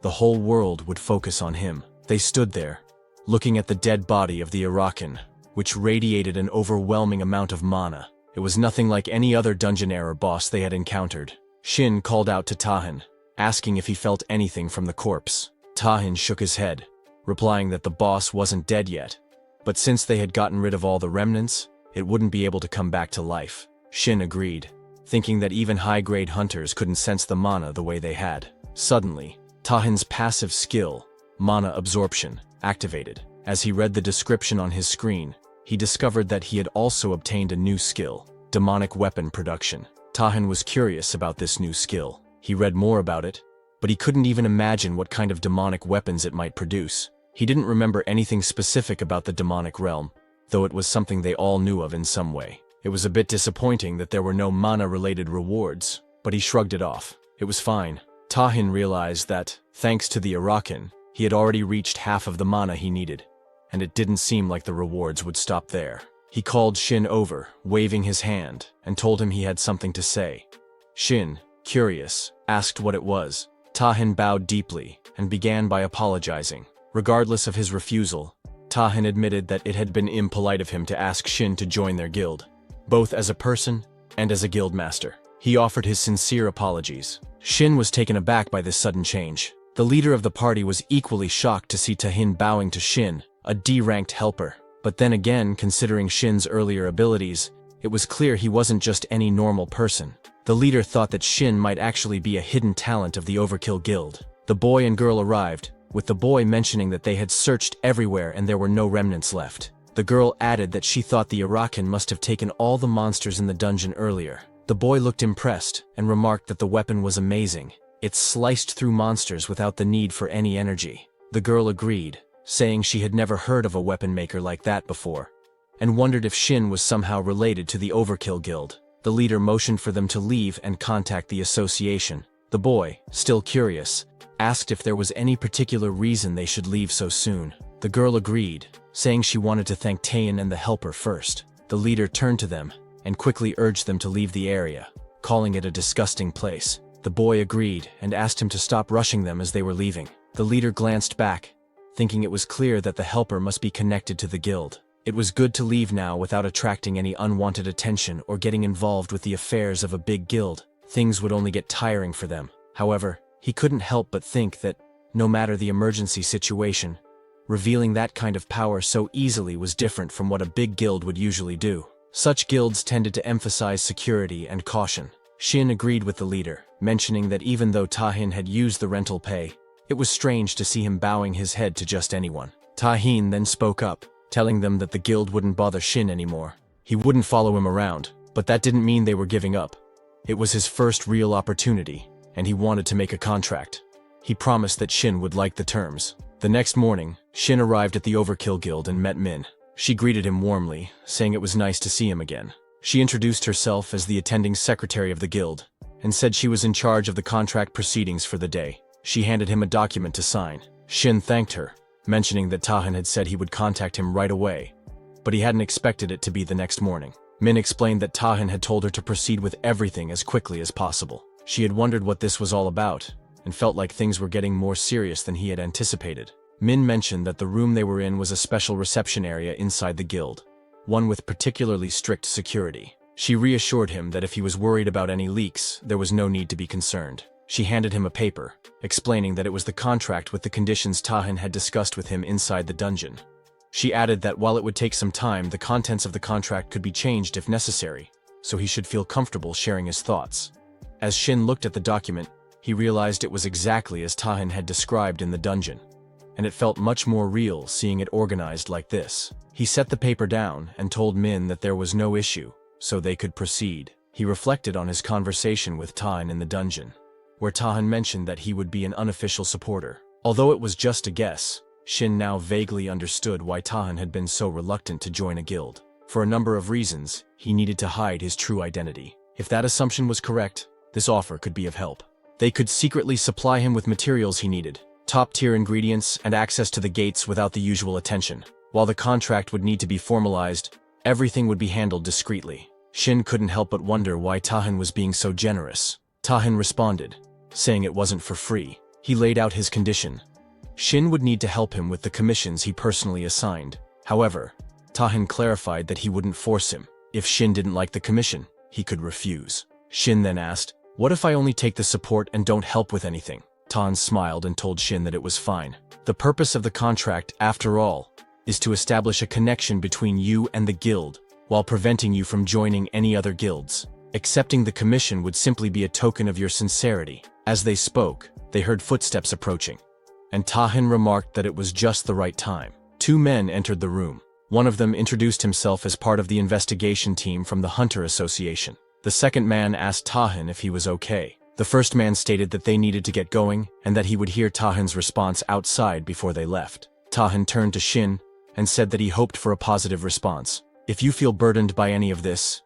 the whole world would focus on him. They stood there, looking at the dead body of the Arakan, which radiated an overwhelming amount of mana. It was nothing like any other dungeoneer boss they had encountered. Shin called out to Tahin, asking if he felt anything from the corpse. Tahin shook his head, replying that the boss wasn't dead yet, but since they had gotten rid of all the remnants, it wouldn't be able to come back to life. Shin agreed, thinking that even high-grade hunters couldn't sense the mana the way they had. Suddenly, Tahin's passive skill, mana absorption, activated. As he read the description on his screen, he discovered that he had also obtained a new skill, demonic weapon production. Tahin was curious about this new skill. He read more about it, but he couldn't even imagine what kind of demonic weapons it might produce. He didn't remember anything specific about the demonic realm, though it was something they all knew of in some way. It was a bit disappointing that there were no mana-related rewards, but he shrugged it off. It was fine. Tahin realized that, thanks to the Arakan, he had already reached half of the mana he needed, and it didn't seem like the rewards would stop there. He called Shin over, waving his hand, and told him he had something to say. Shin, curious, asked what it was. Tahin bowed deeply, and began by apologizing. Regardless of his refusal, Tahin admitted that it had been impolite of him to ask Shin to join their guild, both as a person and as a guild master. He offered his sincere apologies. Shin was taken aback by this sudden change. The leader of the party was equally shocked to see Tahin bowing to Shin, a D-ranked helper. But then again, considering Shin's earlier abilities, it was clear he wasn't just any normal person. The leader thought that Shin might actually be a hidden talent of the Overkill Guild. The boy and girl arrived, with the boy mentioning that they had searched everywhere and there were no remnants left. The girl added that she thought the Arakan must have taken all the monsters in the dungeon earlier. The boy looked impressed and remarked that the weapon was amazing. It sliced through monsters without the need for any energy. The girl agreed, saying she had never heard of a weapon maker like that before, and wondered if Shin was somehow related to the Overkill Guild. The leader motioned for them to leave and contact the association. The boy, still curious, asked if there was any particular reason they should leave so soon. The girl agreed, saying she wanted to thank Tayin and the helper first. The leader turned to them and quickly urged them to leave the area, calling it a disgusting place. The boy agreed and asked him to stop rushing them as they were leaving. The leader glanced back, thinking it was clear that the helper must be connected to the guild. It was good to leave now without attracting any unwanted attention or getting involved with the affairs of a big guild. Things would only get tiring for them. However, he couldn't help but think that, no matter the emergency situation, revealing that kind of power so easily was different from what a big guild would usually do. Such guilds tended to emphasize security and caution. Shin agreed with the leader, mentioning that even though Tahin had used the rental pay, it was strange to see him bowing his head to just anyone. Tahin then spoke up, telling them that the guild wouldn't bother Shin anymore. He wouldn't follow him around, but that didn't mean they were giving up. It was his first real opportunity, and he wanted to make a contract. He promised that Shin would like the terms. The next morning, Shin arrived at the Overkill Guild and met Min. She greeted him warmly, saying it was nice to see him again. She introduced herself as the attending secretary of the guild, and said she was in charge of the contract proceedings for the day. She handed him a document to sign. Shin thanked her, mentioning that Tahin had said he would contact him right away, but he hadn't expected it to be the next morning. Min explained that Tahin had told her to proceed with everything as quickly as possible. She had wondered what this was all about, and felt like things were getting more serious than he had anticipated. Min mentioned that the room they were in was a special reception area inside the guild, one with particularly strict security. She reassured him that if he was worried about any leaks, there was no need to be concerned. She handed him a paper, explaining that it was the contract with the conditions Tahan had discussed with him inside the dungeon. She added that while it would take some time, the contents of the contract could be changed if necessary, so he should feel comfortable sharing his thoughts. As Shin looked at the document, he realized it was exactly as Tahan had described in the dungeon, and it felt much more real seeing it organized like this. He set the paper down and told Min that there was no issue, so they could proceed. He reflected on his conversation with Tahan in the dungeon, where Tahan mentioned that he would be an unofficial supporter. Although it was just a guess, Shin now vaguely understood why Tahan had been so reluctant to join a guild. For a number of reasons, he needed to hide his true identity. If that assumption was correct, this offer could be of help. They could secretly supply him with materials he needed, top-tier ingredients, and access to the gates without the usual attention. While the contract would need to be formalized, everything would be handled discreetly. Shin couldn't help but wonder why Tahan was being so generous. Tahan responded, saying it wasn't for free. He laid out his condition. Shin would need to help him with the commissions he personally assigned. However, Tahan clarified that he wouldn't force him. If Shin didn't like the commission, he could refuse. Shin then asked, "What if I only take the support and don't help with anything?" Tahan smiled and told Shin that it was fine. The purpose of the contract, after all, is to establish a connection between you and the guild, while preventing you from joining any other guilds. Accepting the commission would simply be a token of your sincerity. As they spoke, they heard footsteps approaching, and Tahan remarked that it was just the right time. Two men entered the room. One of them introduced himself as part of the investigation team from the Hunter Association. The second man asked Tahan if he was okay. The first man stated that they needed to get going and that he would hear Tahan's response outside before they left. Tahan turned to Shin and said that he hoped for a positive response. "If you feel burdened by any of this,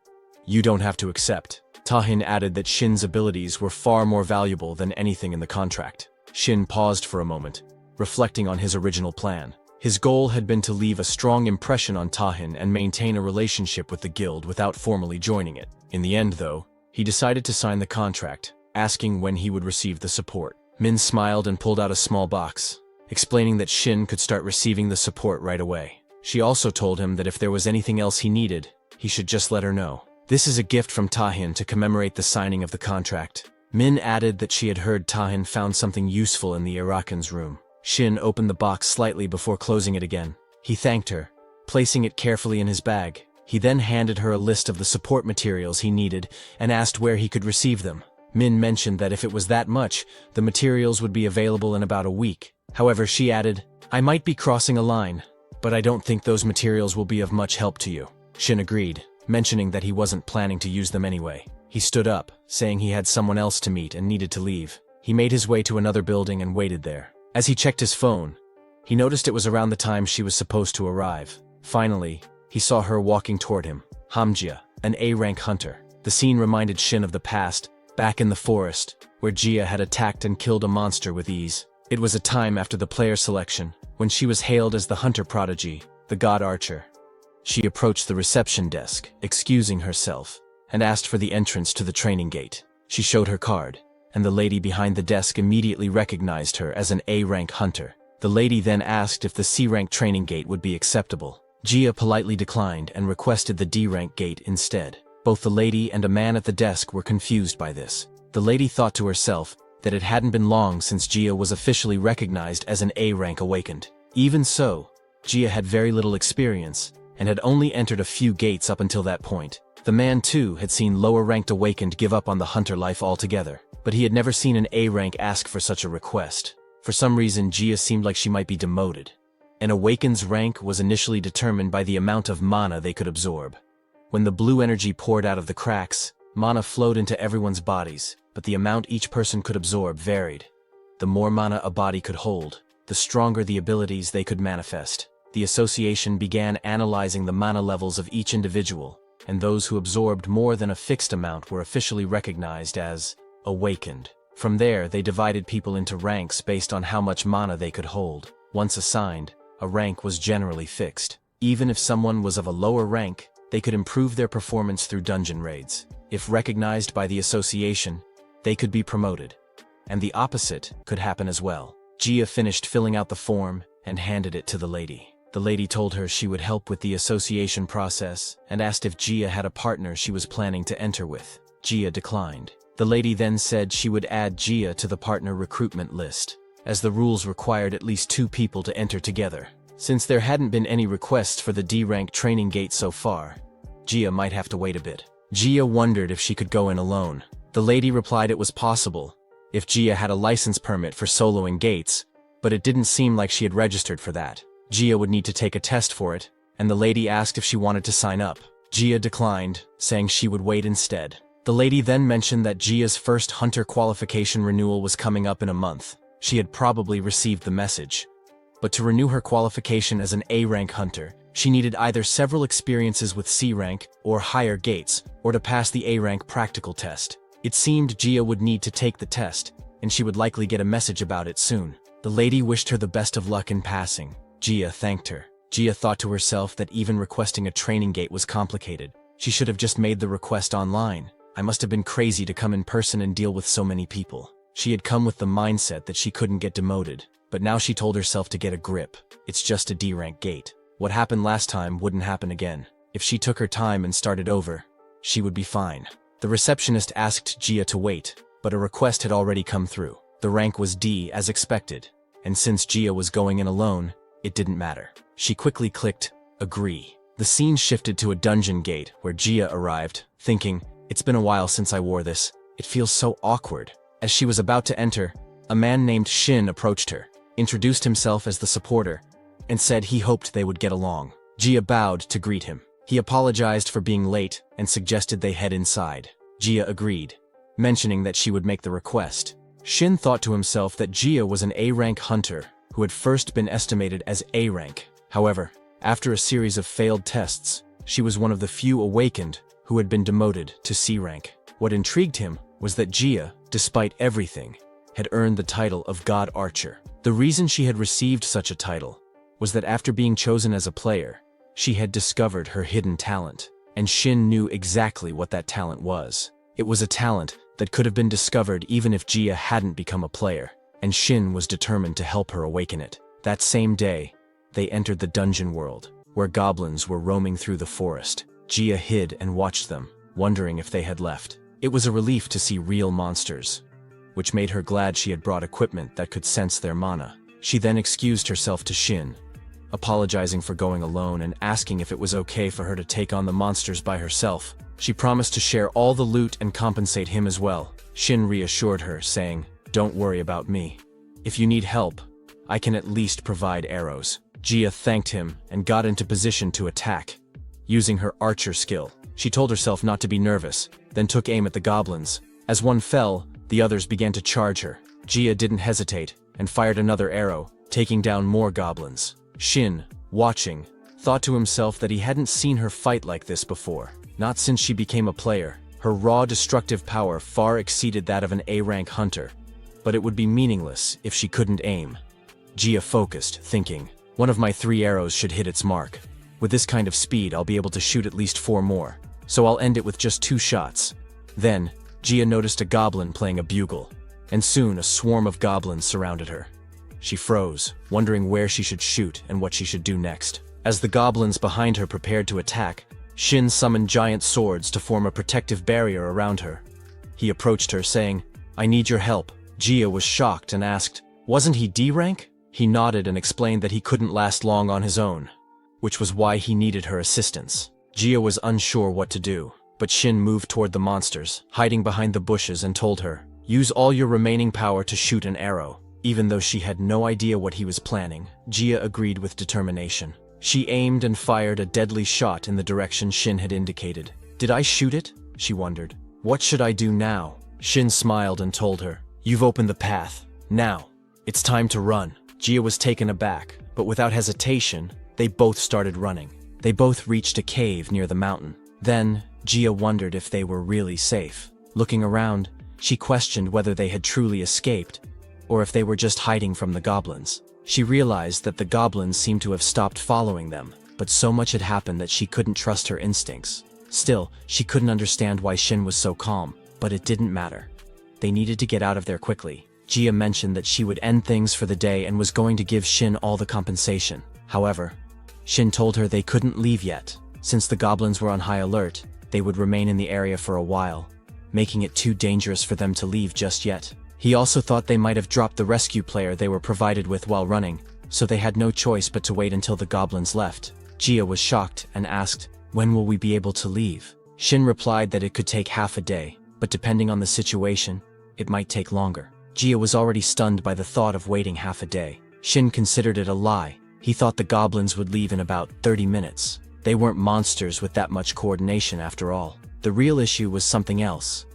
you don't have to accept." Tahan added that Shin's abilities were far more valuable than anything in the contract. Shin paused for a moment, reflecting on his original plan. His goal had been to leave a strong impression on Tahan and maintain a relationship with the guild without formally joining it. In the end, though, he decided to sign the contract, asking when he would receive the support. Min smiled and pulled out a small box, explaining that Shin could start receiving the support right away. She also told him that if there was anything else he needed, he should just let her know. "This is a gift from Tahan to commemorate the signing of the contract." Min added that she had heard Tahan found something useful in the awakens room. Shin opened the box slightly before closing it again. He thanked her, placing it carefully in his bag. He then handed her a list of the support materials he needed and asked where he could receive them. Min mentioned that if it was that much, the materials would be available in about a week. However, she added, "I might be crossing a line, but I don't think those materials will be of much help to you." Shin agreed, mentioning that he wasn't planning to use them anyway. He stood up, saying he had someone else to meet and needed to leave. He made his way to another building and waited there. As he checked his phone, he noticed it was around the time she was supposed to arrive. Finally, he saw her walking toward him, Hamjia, an A-rank hunter. The scene reminded Shin of the past, back in the forest, where Jia had attacked and killed a monster with ease. It was a time after the player selection, when she was hailed as the hunter prodigy, the god archer. She approached the reception desk, excusing herself, and asked for the entrance to the training gate. She showed her card, and the lady behind the desk immediately recognized her as an A-rank hunter. The lady then asked if the C-rank training gate would be acceptable. Jia politely declined and requested the D-rank gate instead. Both the lady and a man at the desk were confused by this. The lady thought to herself that it hadn't been long since Jia was officially recognized as an A-rank awakened. Even so, Jia had very little experience and had only entered a few gates up until that point. The man, too, had seen lower-ranked awakened give up on the hunter life altogether, but he had never seen an A-rank ask for such a request. For some reason, Jia seemed like she might be demoted. An awaken's rank was initially determined by the amount of mana they could absorb. When the blue energy poured out of the cracks, mana flowed into everyone's bodies, but the amount each person could absorb varied. The more mana a body could hold, the stronger the abilities they could manifest. The association began analyzing the mana levels of each individual, and those who absorbed more than a fixed amount were officially recognized as awakened. From there, they divided people into ranks based on how much mana they could hold. Once assigned, a rank was generally fixed. Even if someone was of a lower rank, they could improve their performance through dungeon raids. If recognized by the association, they could be promoted. and the opposite could happen as well. Gia finished filling out the form and handed it to the lady. The lady told her she would help with the association process and asked if Gia had a partner she was planning to enter with. Gia declined. The lady then said she would add Gia to the partner recruitment list, as the rules required at least 2 people to enter together. Since there hadn't been any requests for the D-rank training gate so far, Gia might have to wait a bit. Gia wondered if she could go in alone. The lady replied it was possible if Gia had a license permit for soloing gates, but it didn't seem like she had registered for that. Gia would need to take a test for it, and the lady asked if she wanted to sign up. Gia declined, saying she would wait instead. The lady then mentioned that Gia's first hunter qualification renewal was coming up in a month. She had probably received the message. But to renew her qualification as an A-rank hunter, she needed either several experiences with C-rank or higher gates, or to pass the A-rank practical test. It seemed Gia would need to take the test, and she would likely get a message about it soon. The lady wished her the best of luck in passing. Gia thanked her. Gia thought to herself that even requesting a training gate was complicated. She should have just made the request online. I must have been crazy to come in person and deal with so many people. She had come with the mindset that she couldn't get demoted, but now she told herself to get a grip. It's just a D-rank gate. What happened last time wouldn't happen again. If she took her time and started over, she would be fine. The receptionist asked Gia to wait, but a request had already come through. The rank was D as expected, and since Gia was going in alone, it didn't matter. She quickly clicked agree. The scene shifted to a dungeon gate where Gia arrived, thinking, it's been a while since I wore this. It feels so awkward. As she was about to enter, a man named Shin approached her, introduced himself as the supporter, and said he hoped they would get along. Gia bowed to greet him. He apologized for being late and suggested they head inside. Gia agreed, mentioning that she would make the request. Shin thought to himself that Gia was an A-rank hunter who had first been estimated as A-rank. However, after a series of failed tests, she was one of the few awakened who had been demoted to C-rank. What intrigued him was that Gia, despite everything, had earned the title of God Archer. The reason she had received such a title was that after being chosen as a player, she had discovered her hidden talent, and Shin knew exactly what that talent was. It was a talent that could have been discovered even if Gia hadn't become a player, and Shin was determined to help her awaken it. That same day, they entered the dungeon world, where goblins were roaming through the forest. Gia hid and watched them, wondering if they had left. It was a relief to see real monsters, which made her glad she had brought equipment that could sense their mana. She then excused herself to Shin, apologizing for going alone and asking if it was okay for her to take on the monsters by herself. She promised to share all the loot and compensate him as well. Shin reassured her, saying, "Don't worry about me. If you need help, I can at least provide arrows." Gia thanked him and got into position to attack. Using her archer skill, she told herself not to be nervous, then took aim at the goblins. As one fell, the others began to charge her. Gia didn't hesitate and fired another arrow, taking down more goblins. Shin, watching, thought to himself that he hadn't seen her fight like this before. Not since she became a player. Her raw destructive power far exceeded that of an A-rank hunter, but it would be meaningless if she couldn't aim. Gia focused, thinking, one of my 3 arrows should hit its mark. With this kind of speed, I'll be able to shoot at least 4 more, so I'll end it with just 2 shots. Then, Gia noticed a goblin playing a bugle, and soon a swarm of goblins surrounded her. She froze, wondering where she should shoot and what she should do next. As the goblins behind her prepared to attack, Shin summoned giant swords to form a protective barrier around her. He approached her, saying, "I need your help." Gia was shocked and asked, "Wasn't he D-rank?" He nodded and explained that he couldn't last long on his own, which was why he needed her assistance. Gia was unsure what to do, but Shin moved toward the monsters, hiding behind the bushes, and told her, "Use all your remaining power to shoot an arrow." Even though she had no idea what he was planning, Gia agreed with determination. She aimed and fired a deadly shot in the direction Shin had indicated. "Did I shoot it?" she wondered. "What should I do now?" Shin smiled and told her, "You've opened the path. Now, it's time to run." Gia was taken aback, but without hesitation, they both started running. They both reached a cave near the mountain. Then, Gia wondered if they were really safe. Looking around, she questioned whether they had truly escaped, or if they were just hiding from the goblins. She realized that the goblins seemed to have stopped following them, but so much had happened that she couldn't trust her instincts. Still, she couldn't understand why Shin was so calm, but it didn't matter. They needed to get out of there quickly. Jia mentioned that she would end things for the day and was going to give Shin all the compensation. However, Shin told her they couldn't leave yet. Since the goblins were on high alert, they would remain in the area for a while, making it too dangerous for them to leave just yet. He also thought they might have dropped the rescue player they were provided with while running, so they had no choice but to wait until the goblins left. Jia was shocked and asked, "When will we be able to leave?" Shin replied that it could take half a day, but depending on the situation, it might take longer. Jia was already stunned by the thought of waiting half a day. Shin considered it a lie. He thought the goblins would leave in about 30 minutes. They weren't monsters with that much coordination after all. The real issue was something else.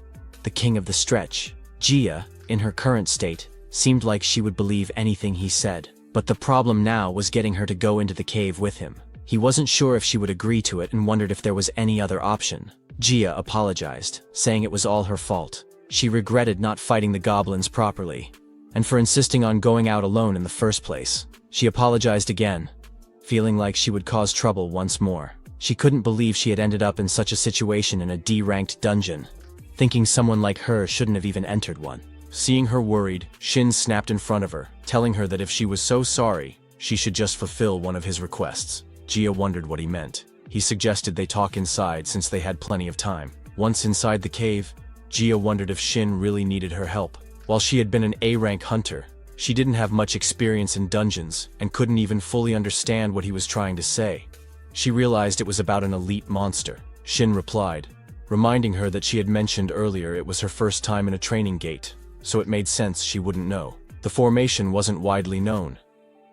The king of the stretch. Jia, in her current state, seemed like she would believe anything he said. But the problem now was getting her to go into the cave with him. He wasn't sure if she would agree to it and wondered if there was any other option. Jia apologized, saying it was all her fault. She regretted not fighting the goblins properly, and for insisting on going out alone in the first place. She apologized again, feeling like she would cause trouble once more. She couldn't believe she had ended up in such a situation in a D-ranked dungeon, thinking someone like her shouldn't have even entered one. Seeing her worried, Shin snapped in front of her, telling her that if she was so sorry, she should just fulfill one of his requests. Jia wondered what he meant. He suggested they talk inside since they had plenty of time. Once inside the cave, Jia wondered if Shin really needed her help. While she had been an A-rank hunter, she didn't have much experience in dungeons and couldn't even fully understand what he was trying to say. She realized it was about an elite monster. Shin replied, reminding her that she had mentioned earlier it was her first time in a training gate, so it made sense she wouldn't know. The formation wasn't widely known.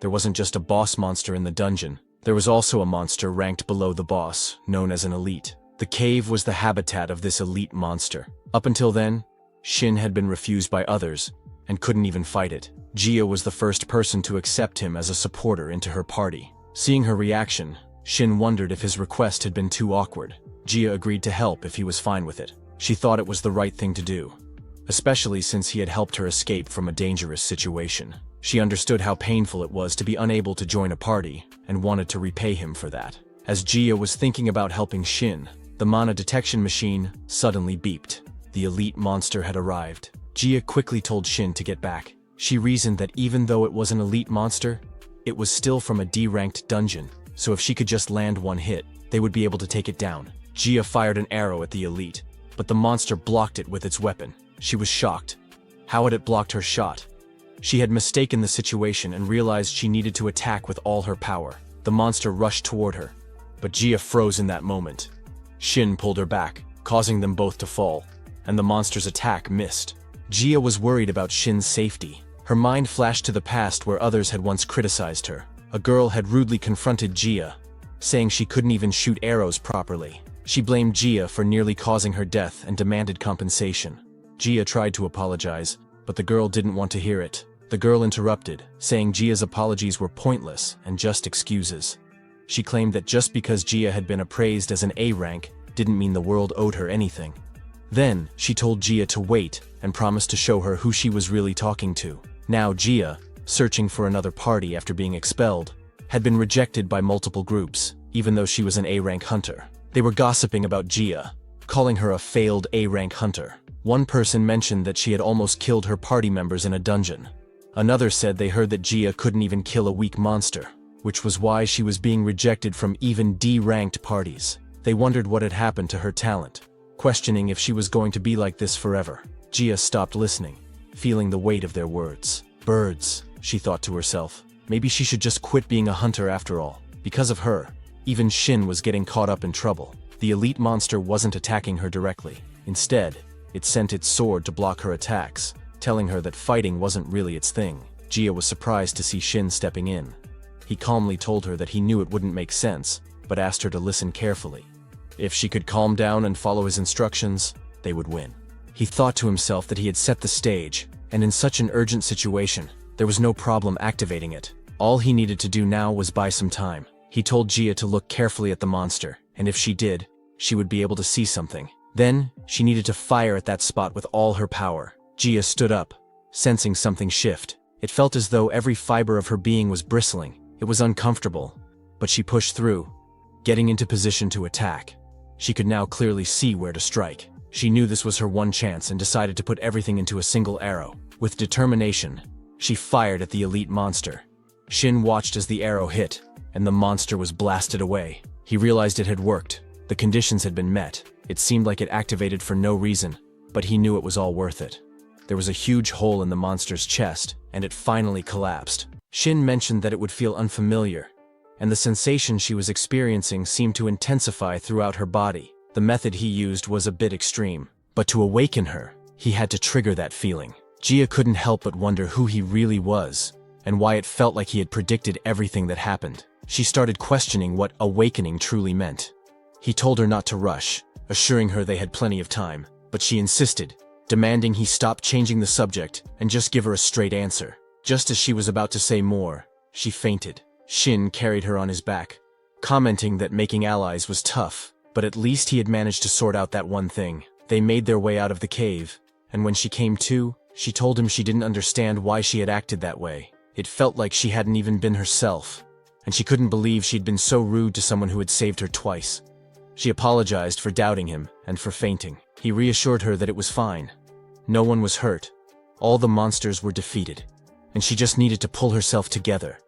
There wasn't just a boss monster in the dungeon. There was also a monster ranked below the boss, known as an elite. The cave was the habitat of this elite monster. Up until then, Shin had been refused by others and couldn't even fight it. Jia was the first person to accept him as a supporter into her party. Seeing her reaction, Shin wondered if his request had been too awkward. Jia agreed to help if he was fine with it. She thought it was the right thing to do, especially since he had helped her escape from a dangerous situation. She understood how painful it was to be unable to join a party and wanted to repay him for that. As Jia was thinking about helping Shin, the mana detection machine suddenly beeped. The elite monster had arrived. Jia quickly told Shin to get back. She reasoned that even though it was an elite monster, it was still from a D-ranked dungeon, so if she could just land one hit, they would be able to take it down. Jia fired an arrow at the elite, but the monster blocked it with its weapon. She was shocked. How had it blocked her shot? She had mistaken the situation and realized she needed to attack with all her power. The monster rushed toward her, but Jia froze in that moment. Shin pulled her back, causing them both to fall, and the monster's attack missed. Jia was worried about Shin's safety. Her mind flashed to the past where others had once criticized her. A girl had rudely confronted Jia, saying she couldn't even shoot arrows properly. She blamed Jia for nearly causing her death and demanded compensation. Jia tried to apologize, but the girl didn't want to hear it. The girl interrupted, saying Jia's apologies were pointless and just excuses. She claimed that just because Jia had been appraised as an A rank didn't mean the world owed her anything. Then, she told Jia to wait and promised to show her who she was really talking to. Now Jia, searching for another party after being expelled, had been rejected by multiple groups, even though she was an A-rank hunter. They were gossiping about Jia, calling her a failed A-rank hunter. One person mentioned that she had almost killed her party members in a dungeon. Another said they heard that Jia couldn't even kill a weak monster, which was why she was being rejected from even D-ranked parties. They wondered what had happened to her talent, questioning if she was going to be like this forever. Jia stopped listening, feeling the weight of their words. Birds, she thought to herself. Maybe she should just quit being a hunter after all. Because of her, even Shin was getting caught up in trouble. The elite monster wasn't attacking her directly. Instead, it sent its sword to block her attacks, telling her that fighting wasn't really its thing. Jia was surprised to see Shin stepping in. He calmly told her that he knew it wouldn't make sense, but asked her to listen carefully. If she could calm down and follow his instructions, they would win. He thought to himself that he had set the stage, and in such an urgent situation, there was no problem activating it. All he needed to do now was buy some time. He told Jia to look carefully at the monster, and if she did, she would be able to see something. Then, she needed to fire at that spot with all her power. Jia stood up, sensing something shift. It felt as though every fiber of her being was bristling. It was uncomfortable, but she pushed through, getting into position to attack. She could now clearly see where to strike. She knew this was her one chance and decided to put everything into a single arrow. With determination, she fired at the elite monster. Shin watched as the arrow hit, and the monster was blasted away. He realized it had worked. The conditions had been met. It seemed like it activated for no reason, but he knew it was all worth it. There was a huge hole in the monster's chest, and it finally collapsed. Shin mentioned that it would feel unfamiliar, and the sensation she was experiencing seemed to intensify throughout her body. The method he used was a bit extreme, but to awaken her, he had to trigger that feeling. Gia couldn't help but wonder who he really was, and why it felt like he had predicted everything that happened. She started questioning what awakening truly meant. He told her not to rush, assuring her they had plenty of time, but she insisted, demanding he stop changing the subject and just give her a straight answer. Just as she was about to say more, she fainted. Shin carried her on his back, commenting that making allies was tough, but at least he had managed to sort out that one thing. They made their way out of the cave, and when she came to, she told him she didn't understand why she had acted that way. It felt like she hadn't even been herself, and she couldn't believe she'd been so rude to someone who had saved her twice. She apologized for doubting him and for fainting. He reassured her that it was fine. No one was hurt. All the monsters were defeated, and she just needed to pull herself together.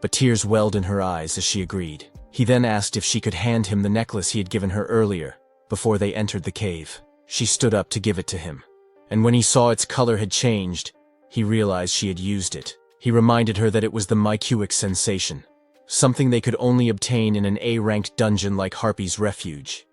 But tears welled in her eyes as she agreed. He then asked if she could hand him the necklace he had given her earlier, before they entered the cave. She stood up to give it to him, and when he saw its color had changed, he realized she had used it. He reminded her that it was the mycuic sensation, something they could only obtain in an A-ranked dungeon like Harpy's Refuge.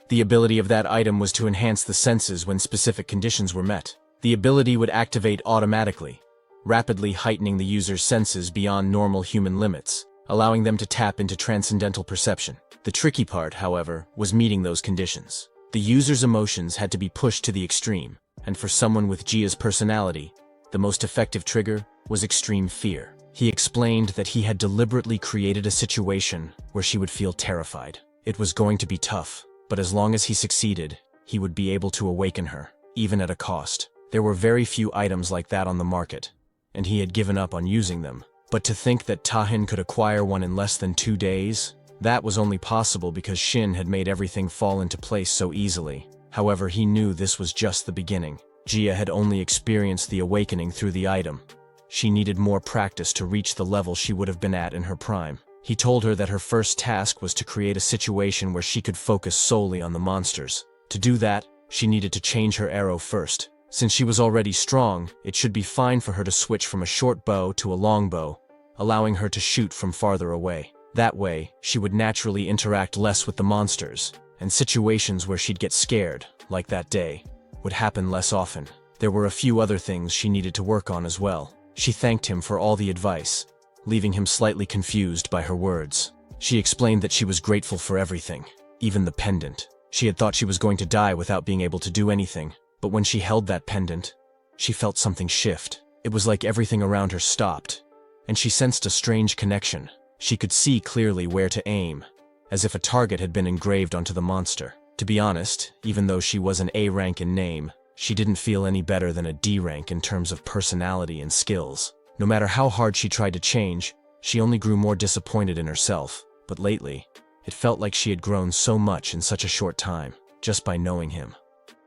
The ability of that item was to enhance the senses when specific conditions were met. The ability would activate automatically, rapidly heightening the user's senses beyond normal human limits, allowing them to tap into transcendental perception. The tricky part, however, was meeting those conditions. The user's emotions had to be pushed to the extreme, and for someone with Gia's personality, the most effective trigger was extreme fear. He explained that he had deliberately created a situation where she would feel terrified. It was going to be tough, but as long as he succeeded, he would be able to awaken her, even at a cost. There were very few items like that on the market, and he had given up on using them. But to think that Tahin could acquire one in less than 2 days, that was only possible because Shin had made everything fall into place so easily. However, he knew this was just the beginning. Gia had only experienced the awakening through the item. She needed more practice to reach the level she would have been at in her prime. He told her that her first task was to create a situation where she could focus solely on the monsters. To do that, she needed to change her arrow first. Since she was already strong, it should be fine for her to switch from a short bow to a long bow, allowing her to shoot from farther away. That way, she would naturally interact less with the monsters, and situations where she'd get scared, like that day, would happen less often. There were a few other things she needed to work on as well. She thanked him for all the advice, leaving him slightly confused by her words. She explained that she was grateful for everything, even the pendant. She had thought she was going to die without being able to do anything, but when she held that pendant, she felt something shift. It was like everything around her stopped, and she sensed a strange connection. She could see clearly where to aim, as if a target had been engraved onto the monster. To be honest, even though she was an A rank in name, she didn't feel any better than a D rank in terms of personality and skills. No matter how hard she tried to change, she only grew more disappointed in herself. But lately, it felt like she had grown so much in such a short time, just by knowing him.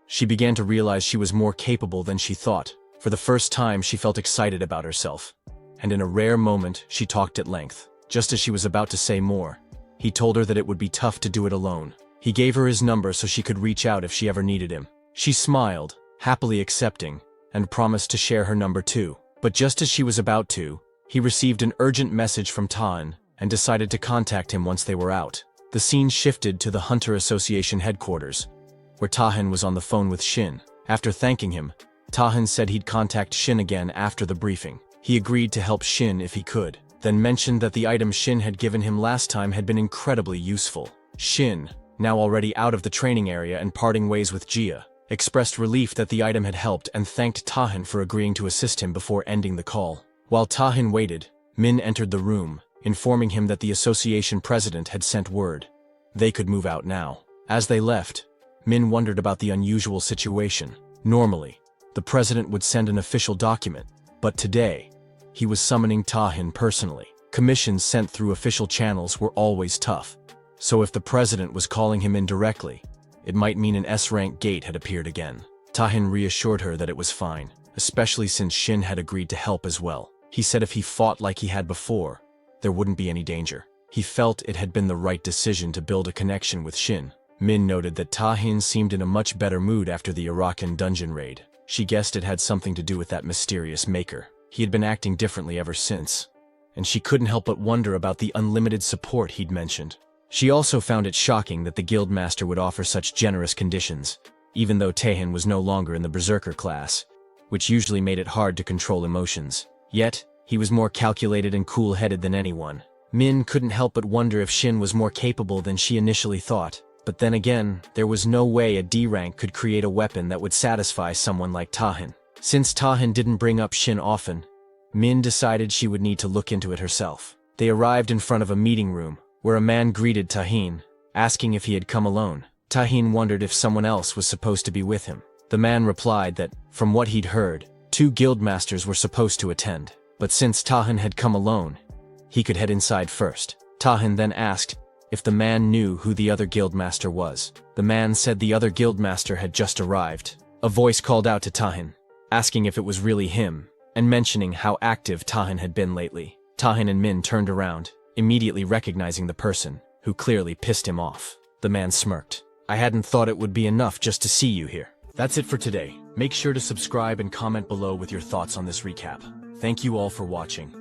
She began to realize she was more capable than she thought. For the first time, she felt excited about herself, and in a rare moment, she talked at length. Just as she was about to say more, he told her that it would be tough to do it alone. He gave her his number so she could reach out if she ever needed him. She smiled, happily accepting, and promised to share her number too. But just as she was about to, he received an urgent message from Tan and decided to contact him once they were out. The scene shifted to the Hunter Association headquarters, where Tahin was on the phone with Shin. After thanking him, Tahin said he'd contact Shin again after the briefing. He agreed to help Shin if he could, then mentioned that the item Shin had given him last time had been incredibly useful. Shin, now already out of the training area and parting ways with Gia, expressed relief that the item had helped and thanked Tahin for agreeing to assist him before ending the call. While Tahin waited, Min entered the room, informing him that the association president had sent word. They could move out now. As they left, Min wondered about the unusual situation. Normally, the president would send an official document, but today, he was summoning Tahin personally. Commissions sent through official channels were always tough, so if the president was calling him in directly, it might mean an S-rank gate had appeared again. Tahin reassured her that it was fine, especially since Shin had agreed to help as well. He said if he fought like he had before, there wouldn't be any danger. He felt it had been the right decision to build a connection with Shin. Min noted that Tahin seemed in a much better mood after the Arakan dungeon raid. She guessed it had something to do with that mysterious maker. He had been acting differently ever since, and she couldn't help but wonder about the unlimited support he'd mentioned. She also found it shocking that the guildmaster would offer such generous conditions, even though Tahin was no longer in the berserker class, which usually made it hard to control emotions. Yet, he was more calculated and cool-headed than anyone. Min couldn't help but wonder if Shin was more capable than she initially thought. But then again, there was no way a D rank could create a weapon that would satisfy someone like Tahin. Since Tahin didn't bring up Shin often, Min decided she would need to look into it herself. They arrived in front of a meeting room, where a man greeted Tahin, asking if he had come alone. Tahin wondered if someone else was supposed to be with him. The man replied that, from what he'd heard, 2 guildmasters were supposed to attend. But since Tahin had come alone, he could head inside first. Tahin then asked if the man knew who the other guildmaster was. The man said the other guildmaster had just arrived. A voice called out to Tahin, asking if it was really him, and mentioning how active Tahin had been lately. Tahin and Min turned around, immediately recognizing the person, who clearly pissed him off. The man smirked. I hadn't thought it would be enough just to see you here. That's it for today. Make sure to subscribe and comment below with your thoughts on this recap. Thank you all for watching.